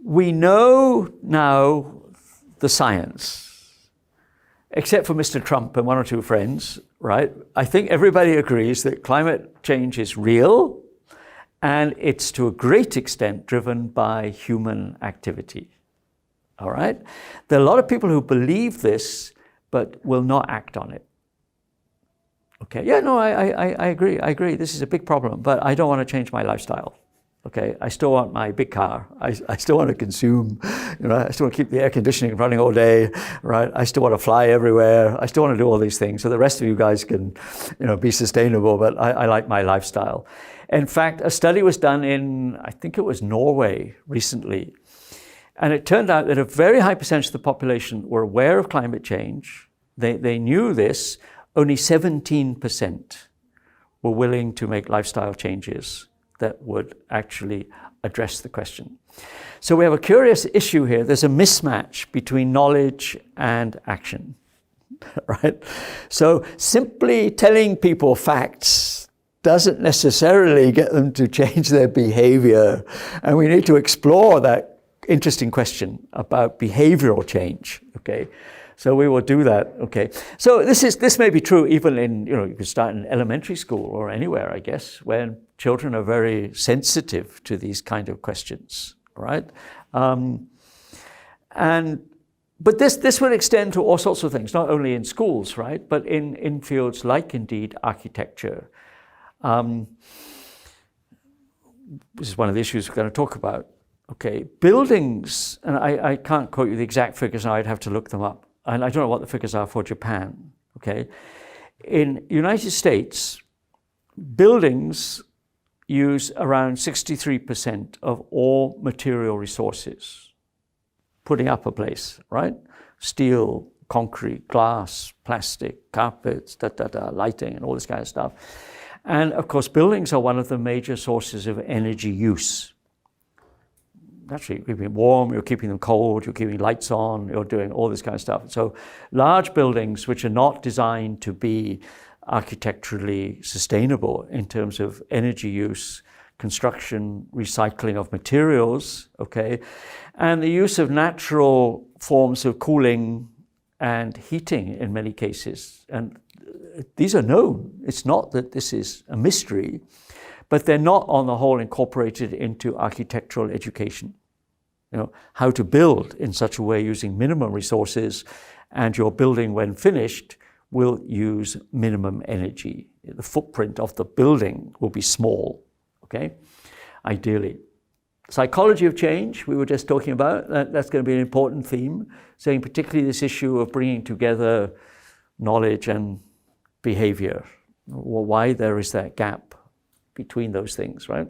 We know now the science, except for Mr. Trump and one or two friends, right? I think everybody agrees that climate change is real and it's to a great extent driven by human activity, all right? There are a lot of people who believe this but will not act on it. Okay, yeah, no, I agree. This is a big problem, but I don't want to change my lifestyle. Okay, I still want my big car. I still want to consume, I still want to keep the air conditioning running all day, right? I still want to fly everywhere. I still want to do all these things. So the rest of you guys can, be sustainable, but I like my lifestyle. In fact, a study was done in, I think it was Norway recently. And it turned out that a very high percentage of the population were aware of climate change. They knew this. Only 17% were willing to make lifestyle changes that would actually address the question. So we have a curious issue here. There's a mismatch between knowledge and action, right? So simply telling people facts doesn't necessarily get them to change their behavior. And we need to explore that interesting question about behavioral change, okay? So we will do that, okay? So this may be true even in, you could start in elementary school or anywhere, I guess, when children are very sensitive to these kind of questions, right? But this would extend to all sorts of things, not only in schools, right? But in fields like, indeed, architecture. This is one of the issues we're going to talk about, okay? Buildings, and I can't quote you the exact figures now, I'd have to look them up. And I don't know what the figures are for Japan, okay? In United States, buildings use around 63% of all material resources, putting up a place, right? Steel, concrete, glass, plastic, carpets, lighting, and all this kind of stuff. And of course, buildings are one of the major sources of energy use. Naturally, you're keeping them warm, you're keeping them cold, you're keeping lights on, you're doing all this kind of stuff. So large buildings which are not designed to be architecturally sustainable in terms of energy use, construction, recycling of materials, okay, and the use of natural forms of cooling and heating in many cases. And these are known. It's not that this is a mystery, but they're not on the whole incorporated into architectural education. How to build in such a way using minimum resources, and your building, when finished, will use minimum energy. The footprint of the building will be small, okay, ideally. Psychology of change, we were just talking about, that's going to be an important theme, saying particularly this issue of bringing together knowledge and behavior, why there is that gap between those things, right?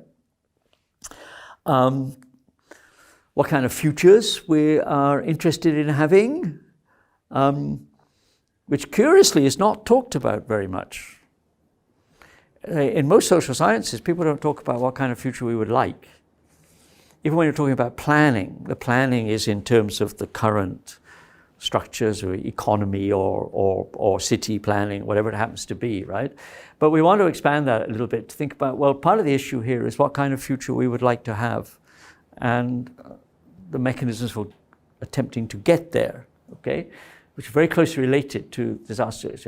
What kind of futures we are interested in having, which curiously is not talked about very much. In most social sciences, people don't talk about what kind of future we would like. Even when you're talking about planning, the planning is in terms of the current structures or economy or city planning, whatever it happens to be, right? But we want to expand that a little bit to think about, well, part of the issue here is what kind of future we would like to have and the mechanisms for attempting to get there, okay? Which are very closely related to disaster risk.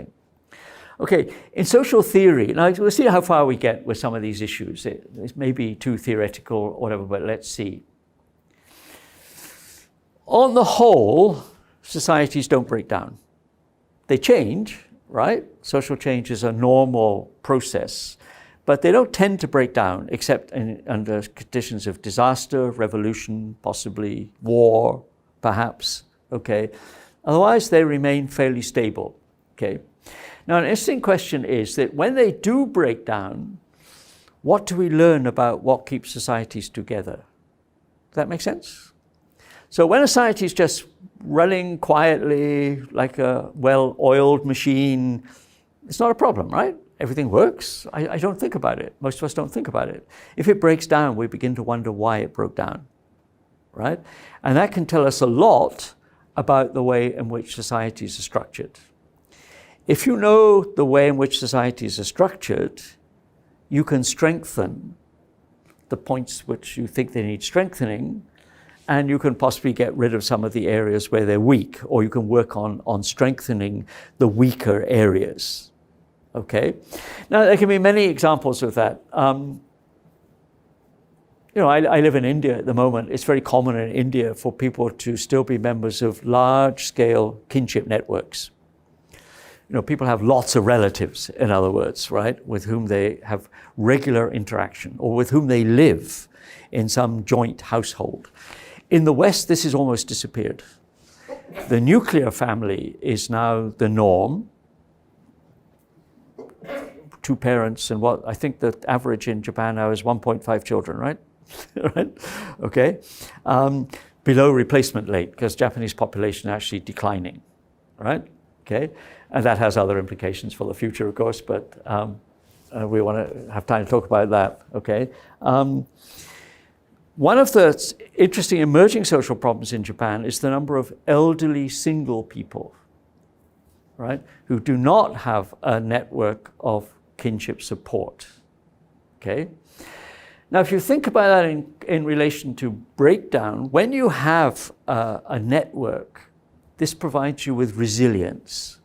Okay, in social theory, now we'll see how far we get with some of these issues. It may be too theoretical or whatever, but let's see. On the whole, societies don't break down. They change, right? Social change is a normal process, but they don't tend to break down except under conditions of disaster, revolution, possibly war, perhaps, okay? Otherwise, they remain fairly stable, okay? Now, an interesting question is that when they do break down, what do we learn about what keeps societies together? Does that make sense? So when a society is just running quietly like a well-oiled machine, it's not a problem, right? Everything works. I don't think about it. Most of us don't think about it. If it breaks down, we begin to wonder why it broke down, right? And that can tell us a lot about the way in which societies are structured. If you know the way in which societies are structured, you can strengthen the points which you think they need strengthening, and you can possibly get rid of some of the areas where they're weak, or you can work on strengthening the weaker areas, okay? Now, there can be many examples of that. I live in India at the moment. It's very common in India for people to still be members of large-scale kinship networks. People have lots of relatives, in other words, right, with whom they have regular interaction or with whom they live in some joint household. In the West, this has almost disappeared. The nuclear family is now the norm. 2 parents and what I think the average in Japan now is 1.5 children, right? Right? Okay. Below replacement rate, because Japanese population is actually declining, right? Okay. And that has other implications for the future, of course, but we want to have time to talk about that, okay? One of the interesting emerging social problems in Japan is the number of elderly single people, right, who do not have a network of kinship support, okay? Now, if you think about that in relation to breakdown, when you have a network, this provides you with resilience.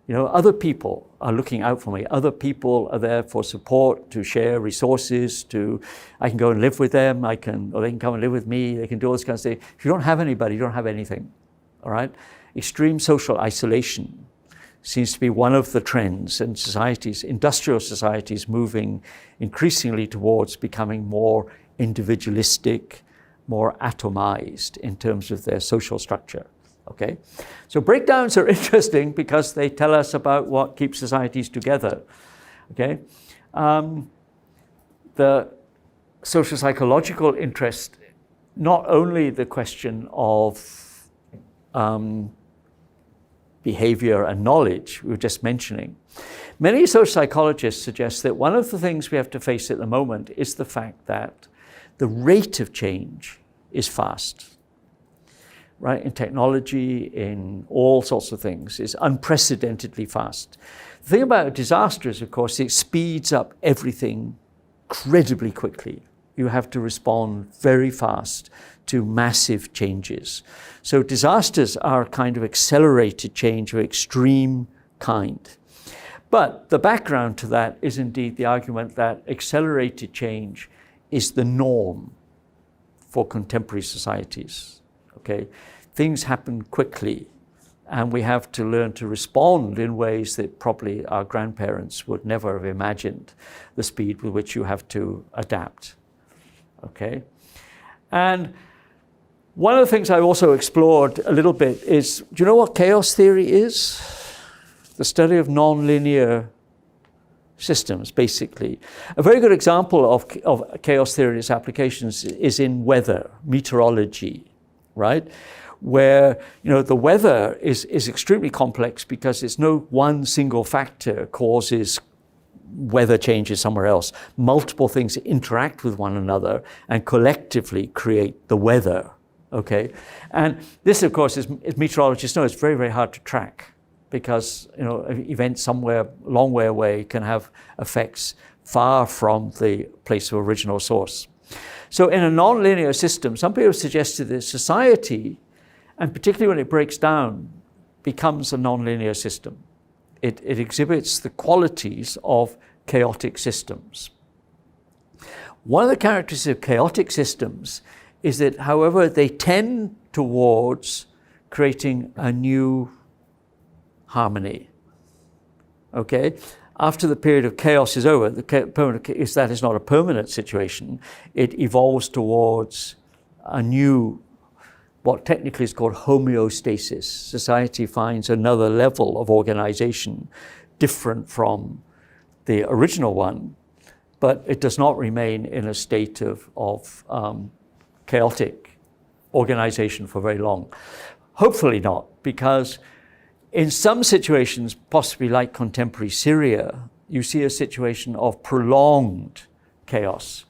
Other people are looking out for me. Other people are there for support, to share resources, I can go and live with them, or they can come and live with me, they can do all this kind of stuff. If you don't have anybody, you don't have anything, all right? Extreme social isolation seems to be one of the trends in societies, industrial societies moving increasingly towards becoming more individualistic, more atomized in terms of their social structure. Okay, so breakdowns are interesting because they tell us about what keeps societies together. Okay, the social psychological interest, not only the question of behavior and knowledge we were just mentioning. Many social psychologists suggest that one of the things we have to face at the moment is the fact that the rate of change is fast. Right, in technology, in all sorts of things, is unprecedentedly fast. The thing about a disaster is, of course, it speeds up everything incredibly quickly. You have to respond very fast to massive changes. So disasters are a kind of accelerated change of extreme kind. But the background to that is indeed the argument that accelerated change is the norm for contemporary societies. Okay, things happen quickly, and we have to learn to respond in ways that probably our grandparents would never have imagined the speed with which you have to adapt. Okay, and one of the things I also explored a little bit is, do you know what chaos theory is? The study of nonlinear systems, basically. A very good example of chaos theory's applications is in weather, meteorology. Right? Where, the weather is extremely complex because it's no one single factor causes weather changes somewhere else. Multiple things interact with one another and collectively create the weather, okay? And this, of course, as meteorologists know, it's very, very hard to track because, you know, events somewhere a long way away can have effects far from the place of original source. So in a nonlinear system, some people have suggested that society, and particularly when it breaks down, becomes a nonlinear system. It exhibits the qualities of chaotic systems. One of the characteristics of chaotic systems is that, however, they tend towards creating a new harmony. Okay? After the period of chaos is over, that is not a permanent situation. It evolves towards a new, what technically is called homeostasis. Society finds another level of organization different from the original one, but it does not remain in a state of chaotic organization for very long. Hopefully not, because in some situations, possibly like contemporary Syria, you see a situation of prolonged chaos.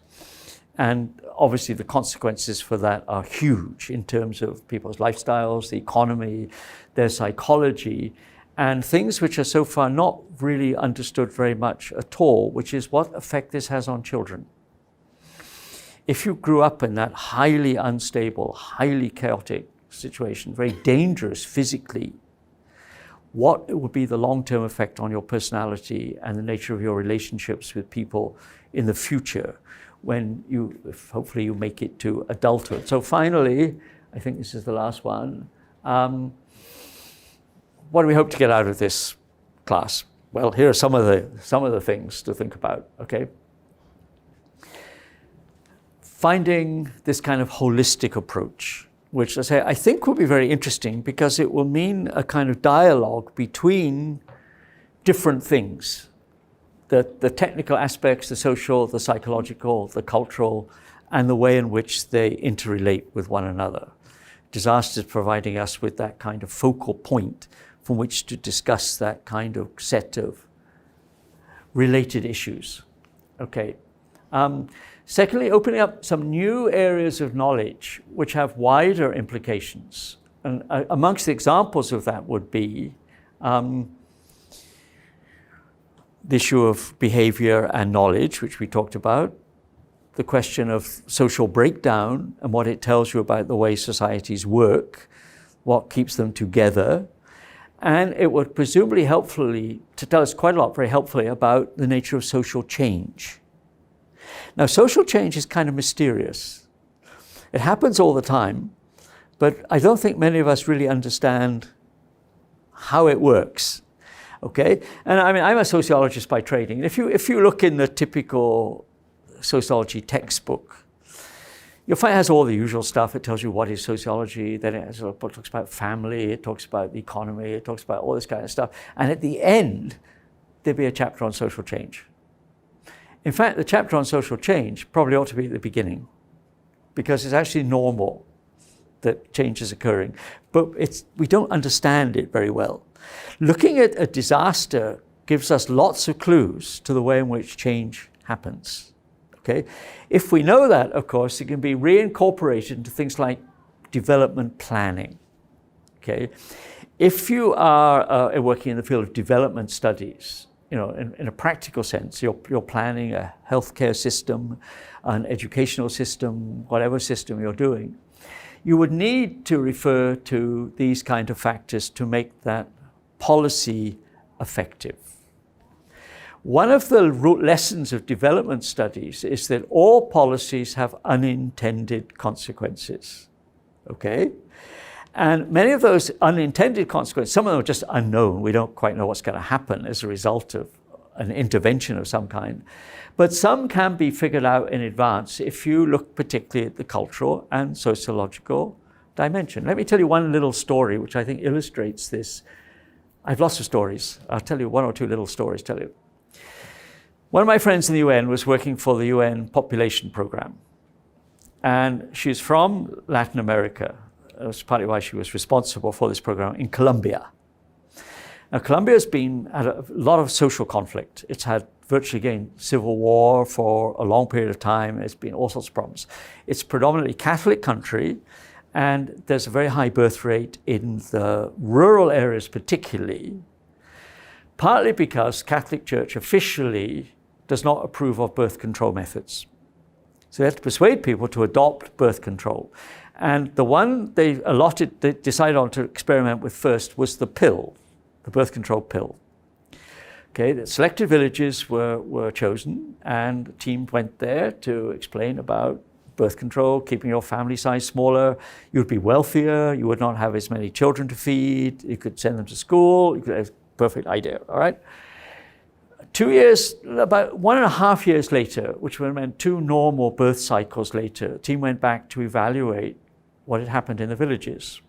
And obviously the consequences for that are huge in terms of people's lifestyles, the economy, their psychology, and things which are so far not really understood very much at all, which is what effect this has on children. If you grew up in that highly unstable, highly chaotic situation, very dangerous physically, what would be the long-term effect on your personality and the nature of your relationships with people in the future when hopefully you make it to adulthood. So finally, I think this is the last one. What do we hope to get out of this class? Well, here are some of the things to think about, okay? Finding this kind of holistic approach, which I think will be very interesting because it will mean a kind of dialogue between different things. The technical aspects, the social, the psychological, the cultural, and the way in which they interrelate with one another. Disasters providing us with that kind of focal point from which to discuss that kind of set of related issues. Okay. Secondly, opening up some new areas of knowledge which have wider implications. And amongst the examples of that would be the issue of behavior and knowledge, which we talked about, the question of social breakdown and what it tells you about the way societies work, what keeps them together. And it would presumably helpfully, to tell us quite a lot very helpfully about the nature of social change. Now, social change is kind of mysterious. It happens all the time, but I don't think many of us really understand how it works. Okay? And I mean, I'm a sociologist by training. If you look in the typical sociology textbook, you'll find it has all the usual stuff. It tells you what is sociology, then it talks about family, it talks about the economy, it talks about all this kind of stuff. And at the end, there'll be a chapter on social change. In fact, the chapter on social change probably ought to be at the beginning, because it's actually normal that change is occurring. But we don't understand it very well. Looking at a disaster gives us lots of clues to the way in which change happens. Okay? If we know that, of course, it can be reincorporated into things like development planning. Okay? If you are working in the field of development studies, you know, in a practical sense, you're planning a healthcare system, an educational system, whatever system you're doing, you would need to refer to these kind of factors to make that policy effective. One of the lessons of development studies is that all policies have unintended consequences, okay? And many of those unintended consequences, some of them are just unknown. We don't quite know what's going to happen as a result of an intervention of some kind. But some can be figured out in advance if you look particularly at the cultural and sociological dimension. Let me tell you one little story which I think illustrates this. I have lots of stories. I'll tell you one or two little stories, tell you. One of my friends in the UN was working for the UN population program. And she's from Latin America. That's partly why she was responsible for this program in Colombia. Now, Colombia's had a lot of social conflict. It's had virtually, again, civil war for a long period of time. It's been all sorts of problems. It's a predominantly Catholic country, And there's a very high birth rate in the rural areas particularly, partly because Catholic Church officially does not approve of birth control methods. So they have to persuade people to adopt birth control. And the one they decided on to experiment with first was the pill, the birth control pill. Okay, the selected villages were chosen, and the team went there to explain about birth control, keeping your family size smaller. You would be wealthier, you would not have as many children to feed, you could send them to school, you could have a perfect idea, all right? 2 years, about 1.5 years later, which would have meant 2 normal birth cycles later, the team went back to evaluate what had happened in the villages.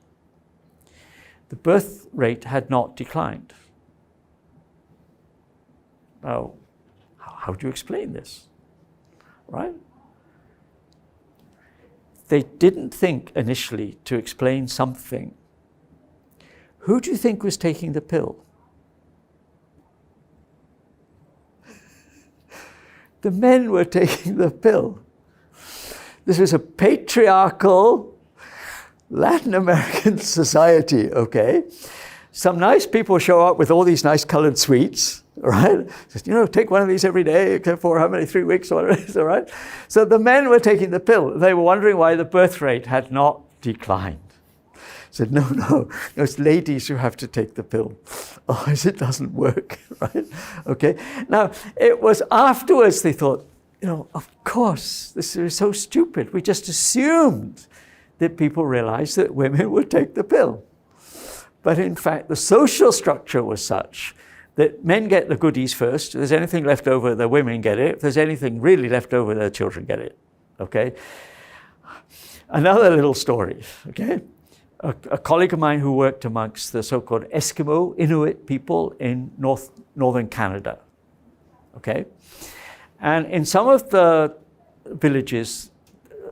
The birth rate had not declined. Now, how do you explain this, right? They didn't think initially to explain something. Who do you think was taking the pill? The men were taking the pill. This was a patriarchal Latin American society, okay? Some nice people show up with all these nice colored sweets, right? Just, take one of these every day, for how many, 3 weeks or whatever it is, all right? So the men were taking the pill. They were wondering why the birth rate had not declined. Said, no, it's ladies who have to take the pill. Oh, it doesn't work, right? Okay. Now, it was afterwards they thought, of course, this is so stupid. We just assumed that people realized that women would take the pill. But in fact, the social structure was such that men get the goodies first. If there's anything left over, the women get it. If there's anything really left over, the children get it, okay? Another little story, okay? A colleague of mine who worked amongst the so-called Eskimo Inuit people in northern Canada, okay? And in some of the villages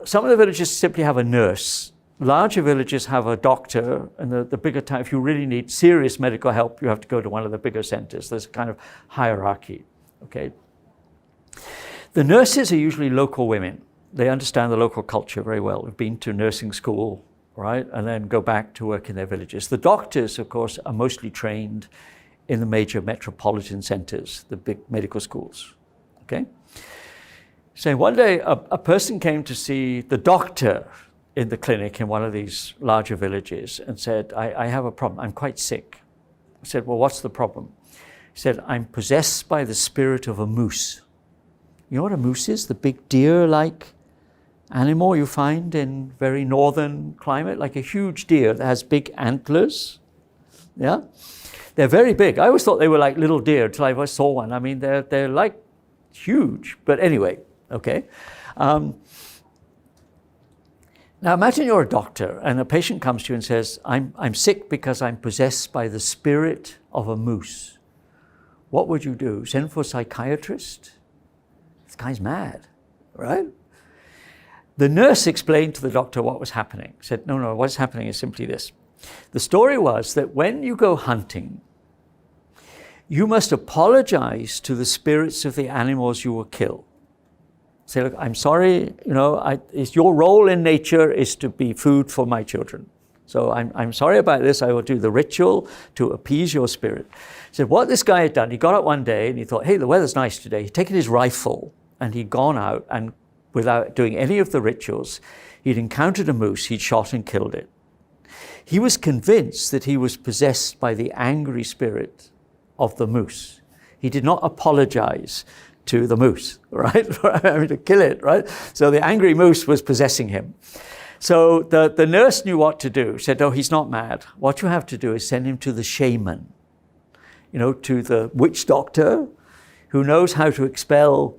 simply have a nurse. Larger villages have a doctor, and the bigger town, if you really need serious medical help, you have to go to one of the bigger centers. There's a kind of hierarchy, okay? The nurses are usually local women. They understand the local culture very well. They've been to nursing school, right? And then go back to work in their villages. The doctors, of course, are mostly trained in the major metropolitan centers, the big medical schools, okay? So one day, a person came to see the doctor in the clinic in one of these larger villages and said, I have a problem, I'm quite sick. I said, well, what's the problem? He said, I'm possessed by the spirit of a moose. You know what a moose is? The big deer-like animal you find in very northern climate, like a huge deer that has big antlers. Yeah? They're very big. I always thought they were like little deer until I saw one. I mean, they're like huge, but anyway, okay. Now imagine you're a doctor and a patient comes to you and says, I'm sick because I'm possessed by the spirit of a moose. What would you do? Send for a psychiatrist? This guy's mad, right? The nurse explained to the doctor what was happening. Said, no, what's happening is simply this. The story was that when you go hunting, you must apologize to the spirits of the animals you will kill. Say, look, I'm sorry, it's your role in nature is to be food for my children. So I'm sorry about this. I will do the ritual to appease your spirit. So what this guy had done, he got up one day and he thought, hey, the weather's nice today. He'd taken his rifle and he'd gone out, and without doing any of the rituals, he'd encountered a moose, he'd shot and killed it. He was convinced that he was possessed by the angry spirit of the moose. He did not apologize to the moose, right? To kill it, right? So the angry moose was possessing him. So the nurse knew what to do. Said, oh, he's not mad. What you have to do is send him to the shaman, to the witch doctor who knows how to expel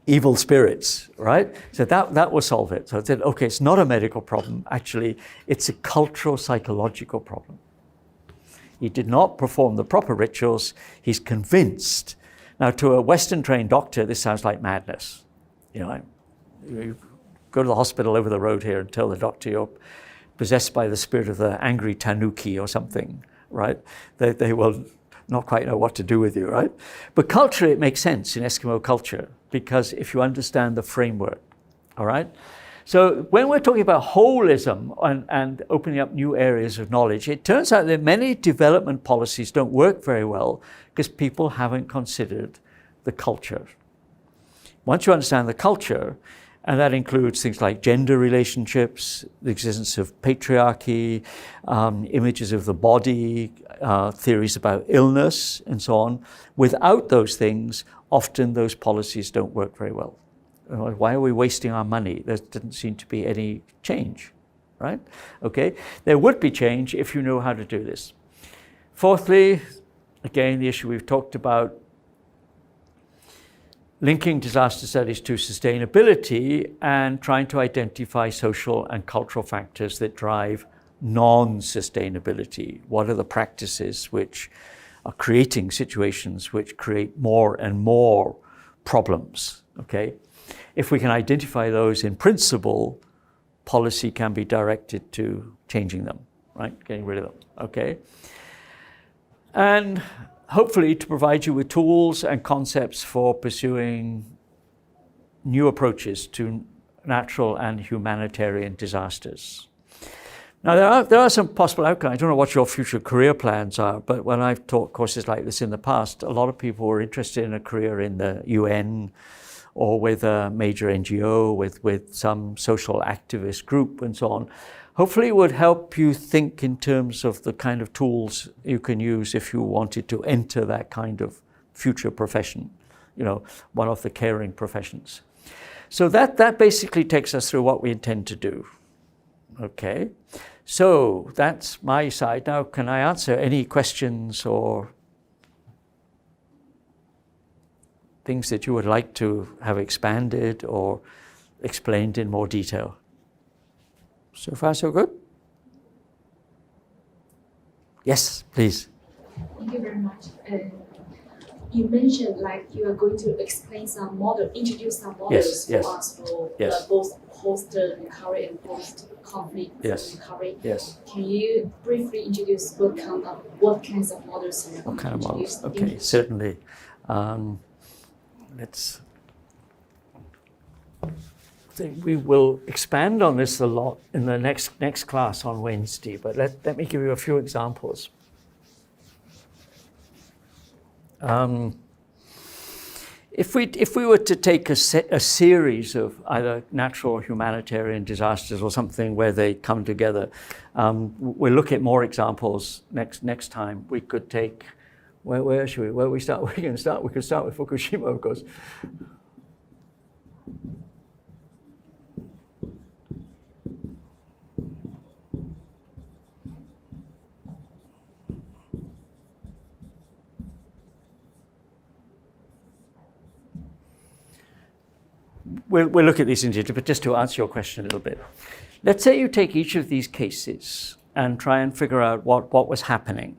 evil spirits, right? So that will solve it. So I said, okay, it's not a medical problem. Actually, it's a cultural, psychological problem. He did not perform the proper rituals. He's convinced. Now, to a Western-trained doctor, this sounds like madness. You go to the hospital over the road here and tell the doctor you're possessed by the spirit of the angry tanuki or something, right? They will not quite know what to do with you, right? But culturally, it makes sense in Eskimo culture, because if you understand the framework, all right? So when we're talking about holism and opening up new areas of knowledge, it turns out that many development policies don't work very well because people haven't considered the culture. Once you understand the culture, and that includes things like gender relationships, the existence of patriarchy, images of the body, theories about illness, and so on. Without those things, often those policies don't work very well. Why are we wasting our money? There doesn't seem to be any change, right? Okay, there would be change if you know how to do this. Fourthly, again, the issue we've talked about, linking disaster studies to sustainability and trying to identify social and cultural factors that drive non-sustainability. What are the practices which are creating situations which create more and more problems, okay? If we can identify those in principle, policy can be directed to changing them, right? Getting rid of them, okay? And hopefully to provide you with tools and concepts for pursuing new approaches to natural and humanitarian disasters. Now, there are some possible outcomes. I don't know what your future career plans are, but when I've taught courses like this in the past, a lot of people were interested in a career in the UN or with a major NGO, with some social activist group and so on. Hopefully it would help you think in terms of the kind of tools you can use if you wanted to enter that kind of future profession, you know, one of the caring professions. So that basically takes us through what we intend to do. Okay, so that's my side. Now, can I answer any questions or things that you would like to have expanded or explained in more detail? So far, so good? Yes, please. Thank you very much. You mentioned like you are going to explain some model, introduce some models for us for both post-recovery and post-conflict recovery. Yes. Can you briefly introduce what kinds of models you are What kind of models? introduce? Okay, certainly. We will expand on this a lot in the next class on Wednesday, but let me give you a few examples. If we were to take a series of either natural or humanitarian disasters or something where they come together, we'll look at more examples next time. We could take, where should we? Where we start? We could start with Fukushima, of course. We'll look at these in detail, but just to answer your question a little bit. Let's say you take each of these cases and try and figure out what was happening,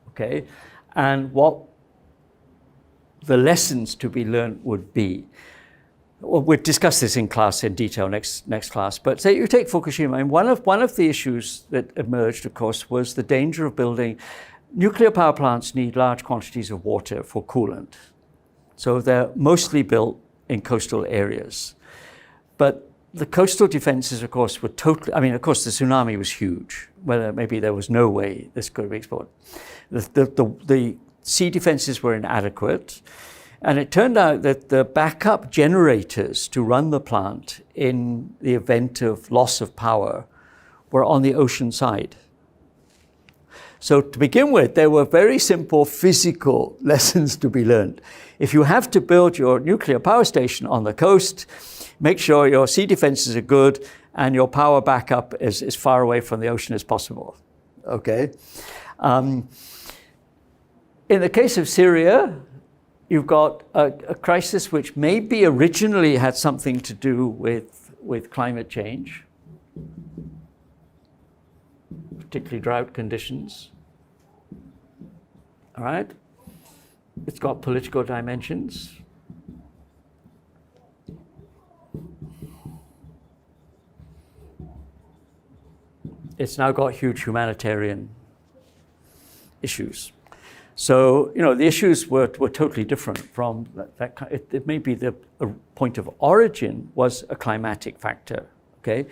okay? And what the lessons to be learned would be. Well, we'll discuss this in class in detail next class, but say you take Fukushima, and one of the issues that emerged, of course, was the danger of building. Nuclear power plants need large quantities of water for coolant. So they're mostly built in coastal areas. But the coastal defenses, of course, were totally, I mean, of course, the tsunami was huge. Whether maybe there was no way this could be explored. The sea defenses were inadequate. And it turned out that the backup generators to run the plant in the event of loss of power were on the ocean side. So to begin with, there were very simple physical lessons to be learned. If you have to build your nuclear power station on the coast, make sure your sea defenses are good and your power backup is as far away from the ocean as possible. Okay. In the case of Syria, you've got a crisis which maybe originally had something to do with climate change, particularly drought conditions. All right? It's got political dimensions. It's now got huge humanitarian issues. So, you know, the issues were totally different from that. It may be the point of origin was a climatic factor, okay?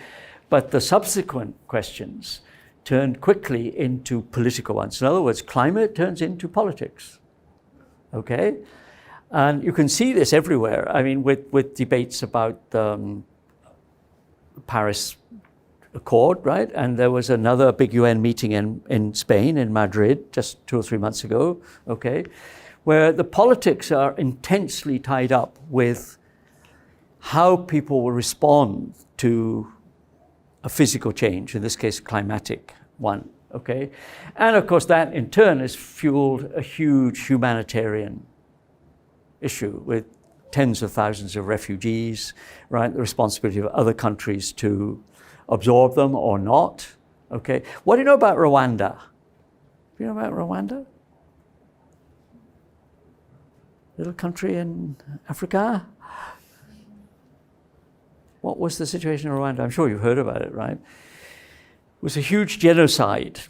But the subsequent questions turned quickly into political ones. In other words, climate turns into politics, okay? And you can see this everywhere. I mean, with debates about the Paris Accord, right? And there was another big UN meeting in Spain, in Madrid, just 2 or 3 months ago, okay? Where the politics are intensely tied up with how people will respond to a physical change, in this case, climatic one, okay? And of course, that in turn has fueled a huge humanitarian issue with tens of thousands of refugees, right? The responsibility of other countries to absorb them or not, okay? What do you know about Rwanda? Do you know about Rwanda? Little country in Africa? What was the situation in Rwanda? I'm sure you've heard about it, right? It was a huge genocide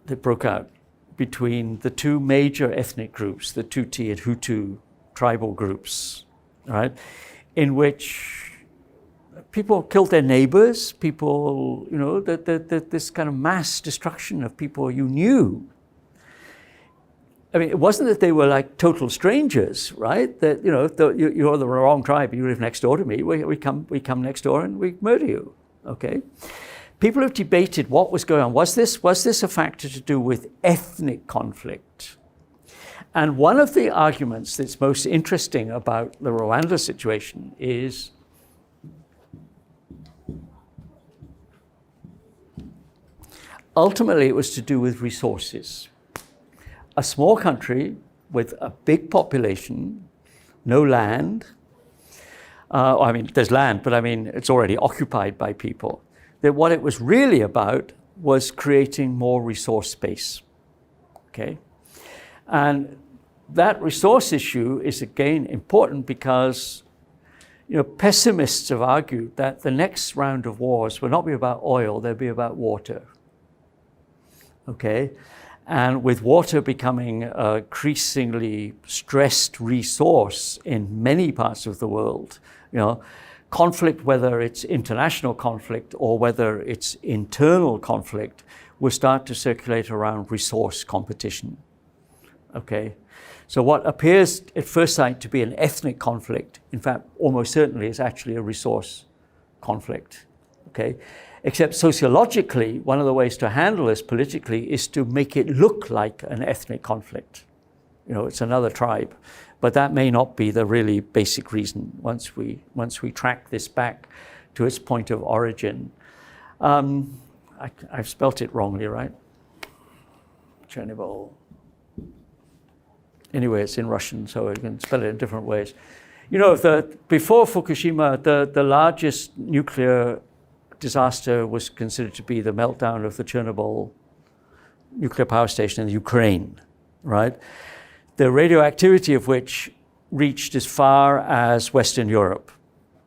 that broke out between the two major ethnic groups, the Tutsi and Hutu tribal groups, right? In which people killed their neighbors, people, you know, this kind of mass destruction of people you knew. I mean, it wasn't that they were like total strangers, right? That, you know, you're the wrong tribe, you live next door to me, we come next door and we murder you, okay? People have debated what was going on. Was this a factor to do with ethnic conflict? And one of the arguments that's most interesting about the Rwanda situation is ultimately it was to do with resources. A small country with a big population, no land. I mean, there's land, but I mean, it's already occupied by people. That what it was really about was creating more resource space, okay? And that resource issue is again important because, you know, pessimists have argued that the next round of wars will not be about oil, they'll be about water, okay? And with water becoming an increasingly stressed resource in many parts of the world, you know, conflict, whether it's international conflict or whether it's internal conflict, will start to circulate around resource competition, okay? So what appears at first sight to be an ethnic conflict, in fact, almost certainly is actually a resource conflict, okay? Except sociologically, one of the ways to handle this politically is to make it look like an ethnic conflict. You know, it's another tribe. But that may not be the really basic reason once we track this back to its point of origin. I've spelt it wrongly, right? Chernobyl. Anyway, it's in Russian, so I can spell it in different ways. You know, before Fukushima, the largest nuclear disaster was considered to be the meltdown of the Chernobyl nuclear power station in Ukraine, right? The radioactivity of which reached as far as Western Europe.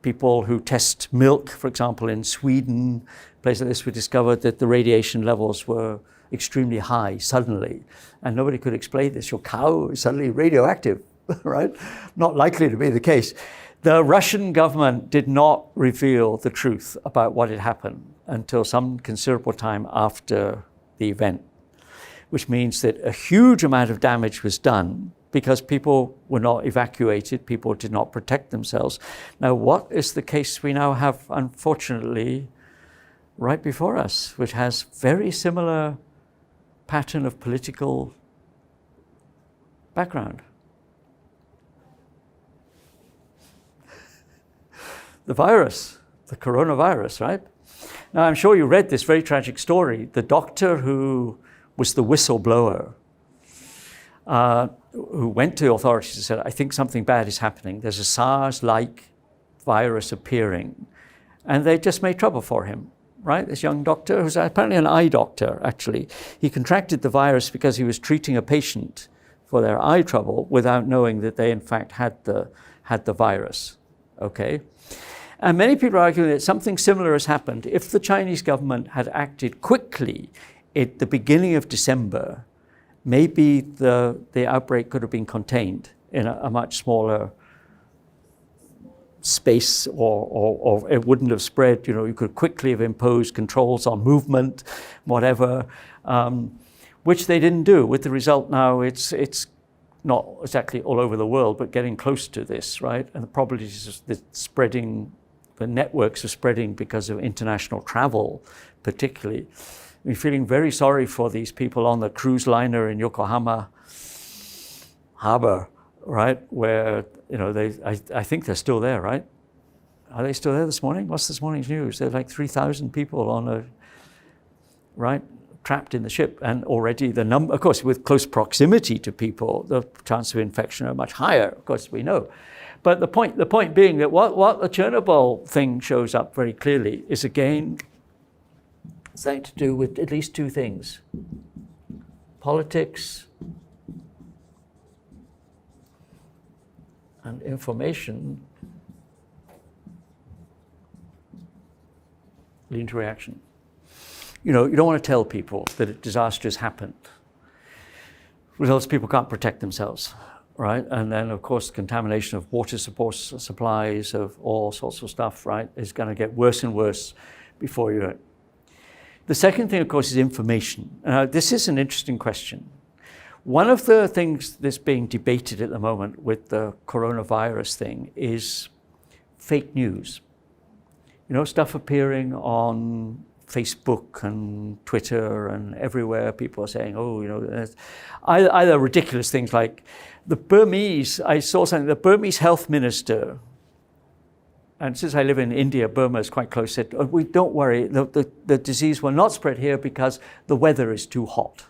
People who test milk, for example, in Sweden, places like this, we discovered that the radiation levels were extremely high suddenly, and nobody could explain this. Your cow is suddenly radioactive, right? Not likely to be the case. The Russian government did not reveal the truth about what had happened until some considerable time after the event, which means that a huge amount of damage was done because people were not evacuated, people did not protect themselves. Now, what is the case we now have, unfortunately, right before us, which has very similar pattern of political background? The virus, the coronavirus, right? Now, I'm sure you read this very tragic story. The doctor who was the whistleblower, who went to authorities and said, I think something bad is happening. There's a SARS-like virus appearing. And they just made trouble for him, right? This young doctor, who's apparently an eye doctor, actually. He contracted the virus because he was treating a patient for their eye trouble without knowing that they, in fact, had the virus, okay? And many people are arguing that something similar has happened. If the Chinese government had acted quickly at the beginning of December, maybe the outbreak could have been contained in a much smaller space, or it wouldn't have spread. You could quickly have imposed controls on movement, whatever, which they didn't do. With the result now, it's not exactly all over the world, but getting close to this, right? And the probabilities of the networks are spreading because of international travel, particularly. We're feeling very sorry for these people on the cruise liner in Yokohama Harbor, right? Where, I think they're still there, right? Are they still there this morning? What's this morning's news? There's like 3,000 people trapped in the ship. And already the number, of course, with close proximity to people, the chance of infection are much higher, of course, we know. But the point being that what the Chernobyl thing shows up very clearly is, again, something to do with at least two things: politics and information lead to reaction. You don't want to tell people that a disaster has happened. Results, people can't protect themselves, right? And then, of course, contamination of water supplies, of all sorts of stuff, right, is going to get worse and worse before you. The second thing, of course, is information. This is an interesting question. One of the things that's being debated at the moment with the coronavirus thing is fake news. Stuff appearing on Facebook and Twitter and everywhere. People are saying, either ridiculous things like I saw something, the Burmese health minister, and since I live in India, Burma is quite close, said, we don't worry, the disease will not spread here because the weather is too hot.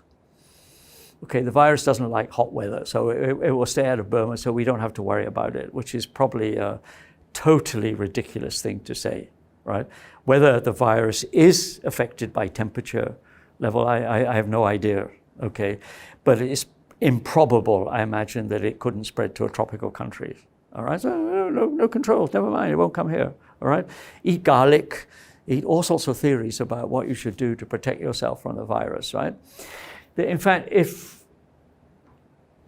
Okay, the virus doesn't like hot weather, so it will stay out of Burma, so we don't have to worry about it, which is probably a totally ridiculous thing to say, right? Whether the virus is affected by temperature level, I have no idea, okay? But it's improbable, I imagine, that it couldn't spread to a tropical country. All right, so no controls, never mind, it won't come here, all right? Eat garlic, eat all sorts of theories about what you should do to protect yourself from the virus, right? In fact, if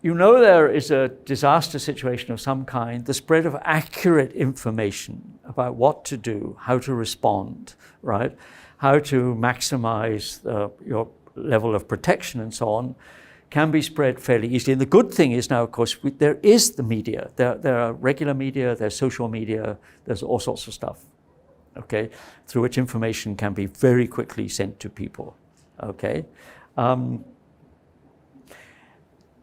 there is a disaster situation of some kind, the spread of accurate information about what to do, how to respond, right? How to maximize your level of protection and so on, can be spread fairly easily. And the good thing is now, of course, there is the media. There are regular media, there's social media, there's all sorts of stuff, okay, through which information can be very quickly sent to people, okay?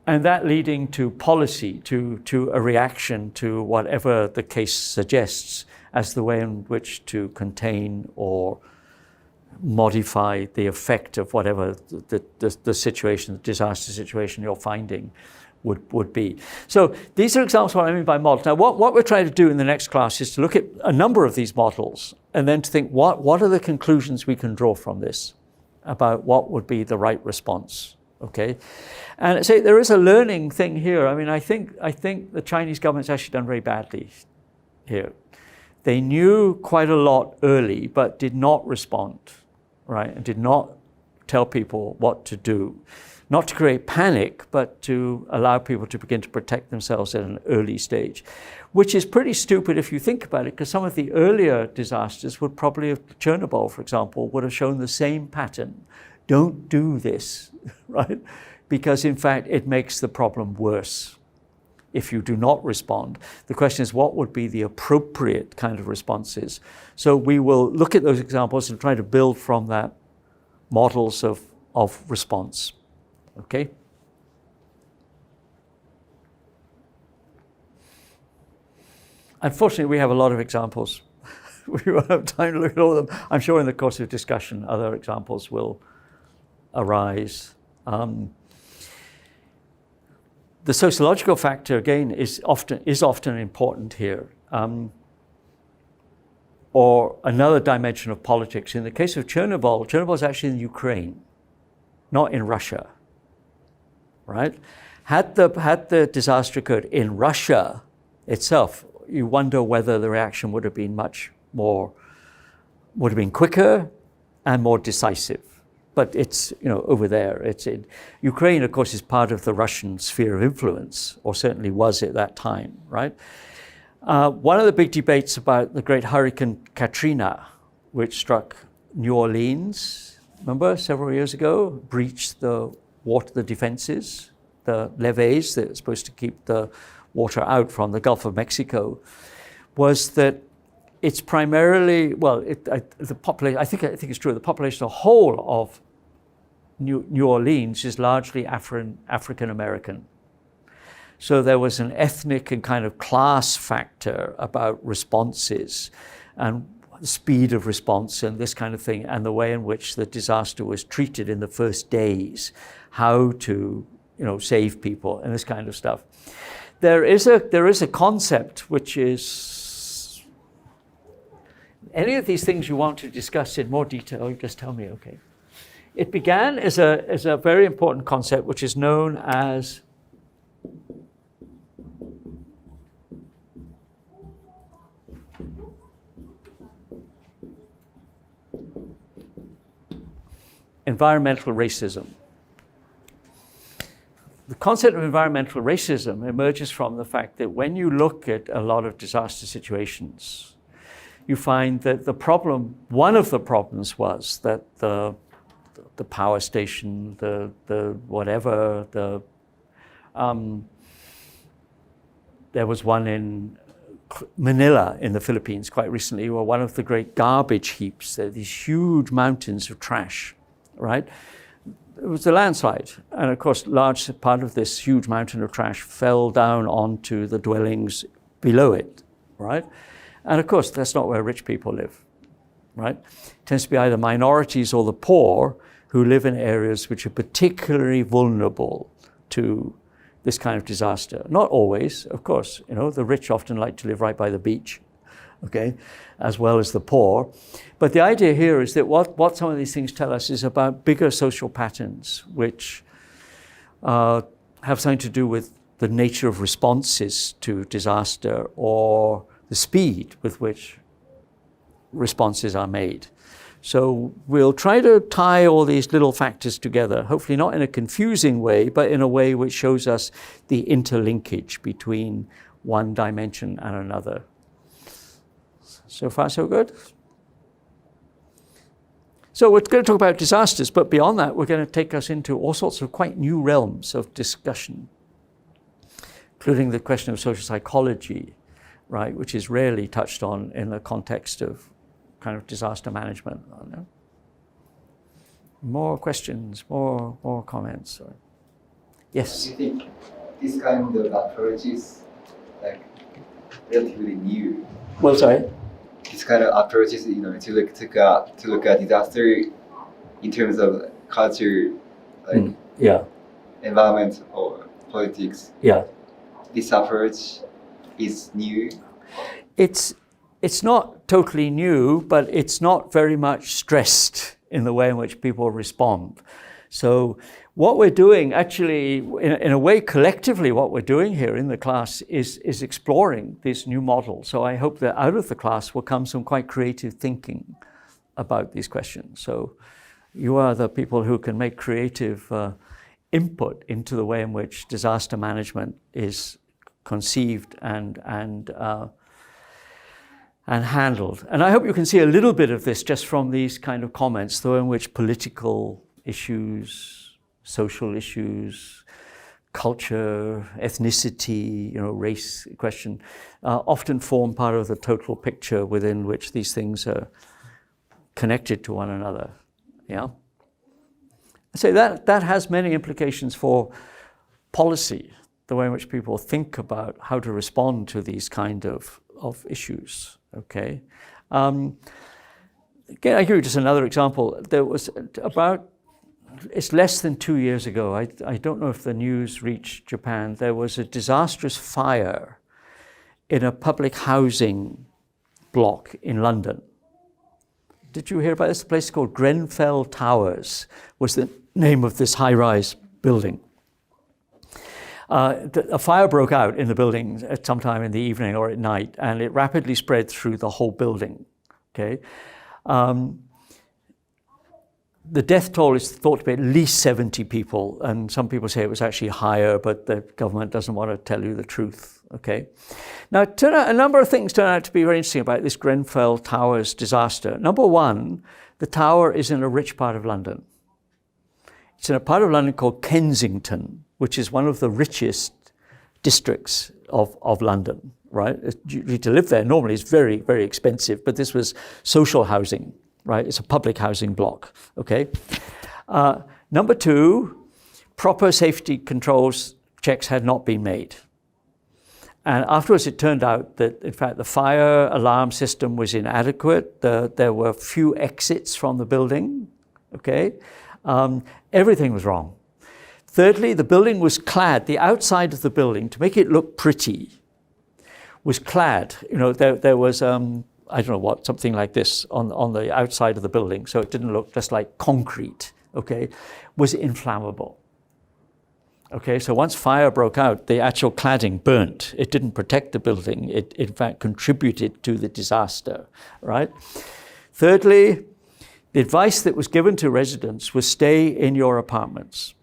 And that leading to policy, to a reaction to whatever the case suggests as the way in which to contain or modify the effect of whatever the situation, the disaster situation you're finding would be. So these are examples of what I mean by models. Now what we're trying to do in the next class is to look at a number of these models and then to think what are the conclusions we can draw from this about what would be the right response, okay? And say there is a learning thing here. I mean, I think the Chinese government's actually done very badly here. They knew quite a lot early, but did not respond, right? And did not tell people what to do. Not to create panic, but to allow people to begin to protect themselves at an early stage, which is pretty stupid if you think about it, because some of the earlier disasters would probably have, Chernobyl, for example, would have shown the same pattern. Don't do this, right? Because in fact, it makes the problem worse if you do not respond. The question is, what would be the appropriate kind of responses? So we will look at those examples and try to build from that models of response, okay? Unfortunately, we have a lot of examples. We won't have time to look at all of them. I'm sure in the course of discussion, other examples will arise. The sociological factor, again, is often important here. Or another dimension of politics. In the case of Chernobyl is actually in Ukraine, not in Russia, right? Had the disaster occurred in Russia itself, you wonder whether the reaction would have been quicker and more decisive. But it's, over there. It's in Ukraine, of course, is part of the Russian sphere of influence, or certainly was at that time, right? One of the big debates about the great Hurricane Katrina, which struck New Orleans, remember, several years ago, breached the defenses, the levees that are supposed to keep the water out from the Gulf of Mexico, was that it's primarily, the population, I think it's true, the population, the whole of New Orleans is largely African American. So there was an ethnic and kind of class factor about responses and the speed of response and this kind of thing, and the way in which the disaster was treated in the first days, how to, save people and this kind of stuff. There is a concept which is, any of these things you want to discuss in more detail, you just tell me, okay. It began as a very important concept which is known as environmental racism. The concept of environmental racism emerges from the fact that when you look at a lot of disaster situations, you find that one of the problems was that the power station, there was one in Manila in the Philippines quite recently, where one of the great garbage heaps, these huge mountains of trash, right? It was a landslide. And of course, large part of this huge mountain of trash fell down onto the dwellings below it, right? And of course, that's not where rich people live, right? It tends to be either minorities or the poor who live in areas which are particularly vulnerable to this kind of disaster. Not always, of course. The rich often like to live right by the beach, okay, as well as the poor. But the idea here is that what some of these things tell us is about bigger social patterns which have something to do with the nature of responses to disaster or the speed with which responses are made. So we'll try to tie all these little factors together, hopefully not in a confusing way, but in a way which shows us the interlinkage between one dimension and another. So far, so good? So we're going to talk about disasters, but beyond that, we're going to take us into all sorts of quite new realms of discussion, including the question of social psychology, right, which is rarely touched on in the context of kind of disaster management. More questions, more comments. Yes? Do you think this kind of approach is relatively new? Well, sorry? This kind of approach is, to look at disaster in terms of culture, environment or politics. Yeah. This approach is new. It's not totally new, but it's not very much stressed in the way in which people respond. So what we're doing, actually, in a way, collectively, what we're doing here in the class is exploring this new model. So I hope that out of the class will come some quite creative thinking about these questions. So you are the people who can make creative input into the way in which disaster management is conceived and handled. And I hope you can see a little bit of this just from these kind of comments, the way in which political issues, social issues, culture, ethnicity, race question, often form part of the total picture within which these things are connected to one another. Yeah? I say that has many implications for policy, the way in which people think about how to respond to these kind of issues. Okay. Again, I give you just another example. There was it's less than 2 years ago. I don't know if the news reached Japan. There was a disastrous fire in a public housing block in London. Did you hear about this? A place called Grenfell Towers was the name of this high-rise building. A fire broke out in the building at some time in the evening or at night, and it rapidly spread through the whole building. Okay, the death toll is thought to be at least 70 people, and some people say it was actually higher, but the government doesn't want to tell you the truth. Okay. Now, a number of things turn out to be very interesting about this Grenfell Towers disaster. Number one, the tower is in a rich part of London. It's in a part of London called Kensington, which is one of the richest districts of London, right? To live there normally is very, very expensive, but this was social housing, right? It's a public housing block, okay? Number two, proper safety controls checks had not been made. And afterwards it turned out that, in fact, the fire alarm system was inadequate. There were few exits from the building, okay? Everything was wrong. Thirdly, the building was clad, the outside of the building, to make it look pretty, was clad. You know, there was, I don't know what, something like this on the outside of the building, so it didn't look just like concrete, okay, was inflammable. Okay, so once fire broke out, the actual cladding burnt. It didn't protect the building. It, in fact, contributed to the disaster, right? Thirdly, the advice that was given to residents was stay in your apartments,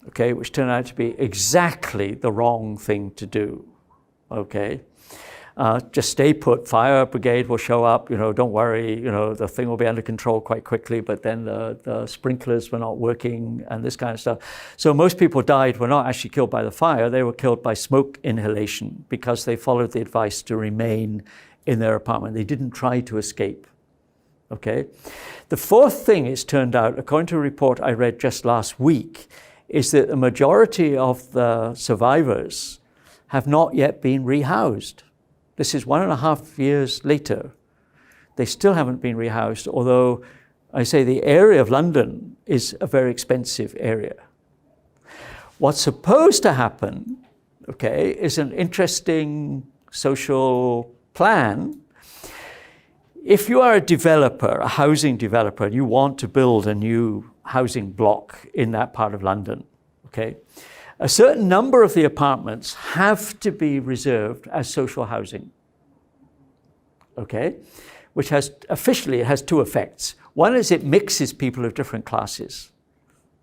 okay, which turned out to be exactly the wrong thing to do, okay? Just stay put, fire brigade will show up, you know, don't worry, you know, the thing will be under control quite quickly, but then the sprinklers were not working and this kind of stuff. So most people died were not actually killed by the fire, they were killed by smoke inhalation because they followed the advice to remain in their apartment. They didn't try to escape, okay? The fourth thing it's turned out, according to a report I read just last week, is that the majority of the survivors have not yet been rehoused. This is 1.5 years later. They still haven't been rehoused, although I say the area of London is a very expensive area. What's supposed to happen, okay, is an interesting social plan. If you are a developer, a housing developer, and you want to build a new housing block in that part of London, okay, a certain number of the apartments have to be reserved as social housing, okay? Which has, officially, it has two effects. One is it mixes people of different classes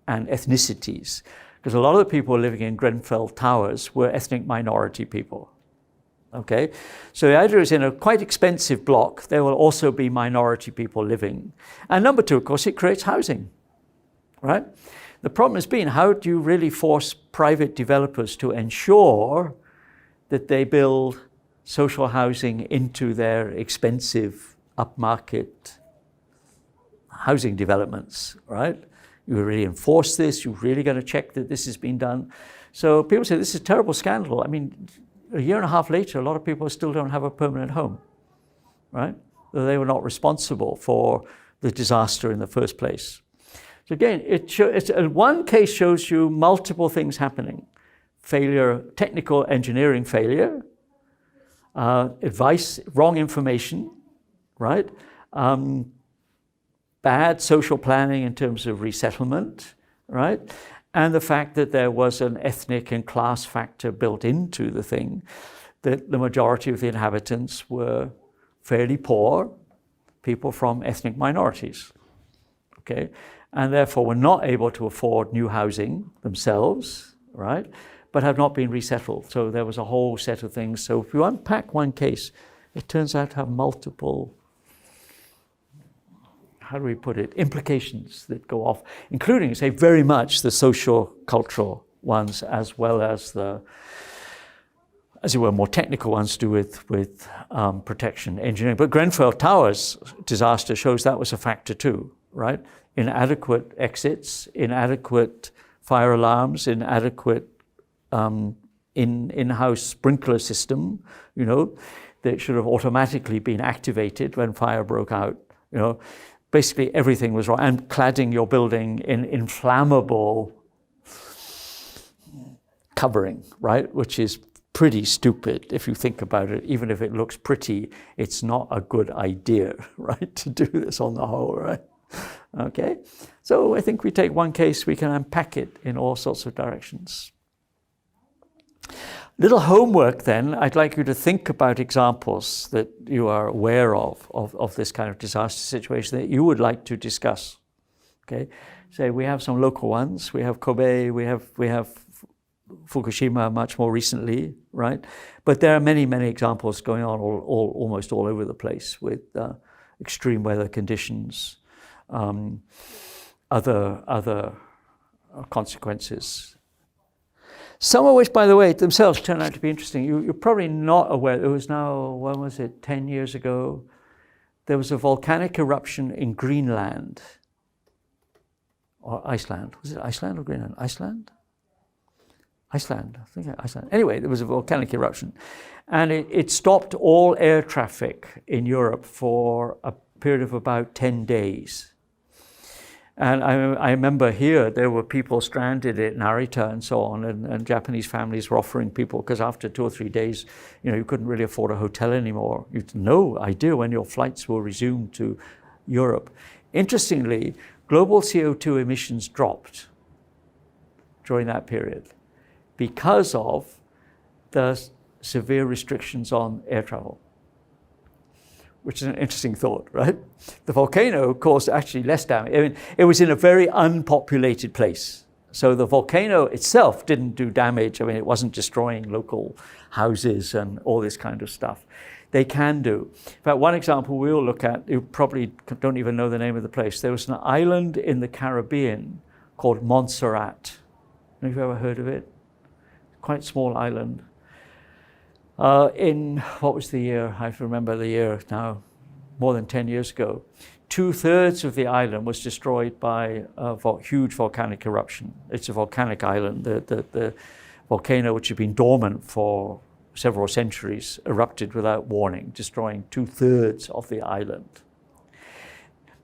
and ethnicities, because a lot of the people living in Grenfell Towers were ethnic minority people, okay? So the idea is in a quite expensive block, there will also be minority people living. And number two, of course, it creates housing, right? The problem has been, how do you really force private developers to ensure that they build social housing into their expensive upmarket housing developments, right? You really enforce this, you're really going to check that this has been done. So people say this is a terrible scandal. I mean, 1.5 years later, a lot of people still don't have a permanent home, right? They were not responsible for the disaster in the first place. So again, one case shows you multiple things happening. Failure, technical engineering failure, advice, wrong information, right? Bad social planning in terms of resettlement, right? And the fact that there was an ethnic and class factor built into the thing, that the majority of the inhabitants were fairly poor, people from ethnic minorities, okay? And therefore were not able to afford new housing themselves, right? But have not been resettled. So there was a whole set of things. So if you unpack one case, it turns out to have multiple, how do we put it, implications that go off, including, say, very much the socio-cultural ones, as well as the, as it were, more technical ones to do with protection, engineering. But Grenfell Towers disaster shows that was a factor too, right? Inadequate exits, inadequate fire alarms, inadequate in-house sprinkler system, you know, that should have automatically been activated when fire broke out, you know. Basically everything was wrong. And cladding your building in inflammable covering, right? Which is pretty stupid if you think about it. Even if it looks pretty, it's not a good idea, right? To do this on the whole, right? Okay, so I think we take one case, we can unpack it in all sorts of directions. Little homework then, I'd like you to think about examples that you are aware of this kind of disaster situation that you would like to discuss. Okay, so we have some local ones. We have Kobe. We have Fukushima much more recently, right? But there are many examples going on almost all over the place with extreme weather conditions, other consequences. Some of which, by the way, themselves turn out to be interesting. You're probably not aware. It was now, when was it, 10 years ago? There was a volcanic eruption in Greenland. Or Iceland. Was it Iceland or Greenland? Iceland, I think Iceland. Anyway, there was a volcanic eruption. And it stopped all air traffic in Europe for a period of about 10 days. And I remember here, there were people stranded at Narita and so on, and Japanese families were offering people, because after 2 or 3 days, you couldn't really afford a hotel anymore. You had no idea when your flights will resume to Europe. Interestingly, global CO2 emissions dropped during that period because of the severe restrictions on air travel, which is an interesting thought, right? The volcano caused actually less damage. I mean, it was in a very unpopulated place. So the volcano itself didn't do damage. I mean, it wasn't destroying local houses and all this kind of stuff. They can do. In fact, one example we'll look at, you probably don't even know the name of the place. There was an island in the Caribbean called Montserrat. Have you ever heard of it? Quite small island. In, what was the year? I remember the year now, more than 10 years ago. 2/3 of the island was destroyed by a huge volcanic eruption. It's a volcanic island. The volcano, which had been dormant for several centuries, erupted without warning, destroying 2/3 of the island.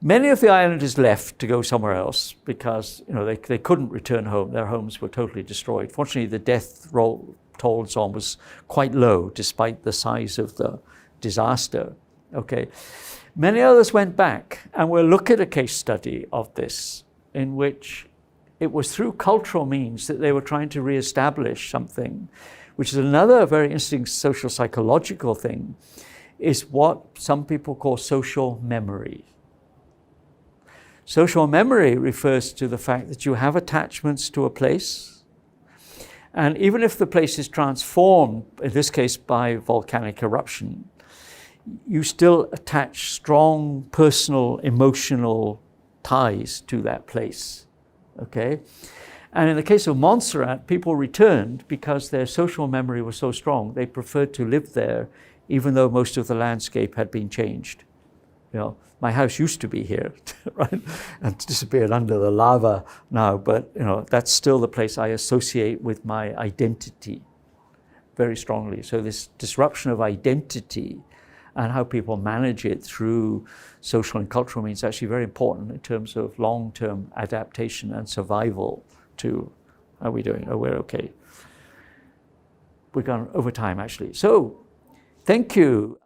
Many of the islanders left to go somewhere else because they couldn't return home. Their homes were totally destroyed. Fortunately, the death toll zone was quite low despite the size of the disaster. Okay, many others went back, and we'll look at a case study of this in which it was through cultural means that they were trying to reestablish something, which is another very interesting social psychological thing, is what some people call social memory. Social memory refers to the fact that you have attachments to a place, and even if the place is transformed, in this case by volcanic eruption, you still attach strong personal, emotional ties to that place, okay? And in the case of Montserrat, people returned because their social memory was so strong, they preferred to live there even though most of the landscape had been changed. My house used to be here, right? And disappeared under the lava now, but that's still the place I associate with my identity very strongly. So this disruption of identity and how people manage it through social and cultural means is actually very important in terms of long-term adaptation and survival to, how are we doing? Oh, we're okay. We've gone over time, actually. So, thank you.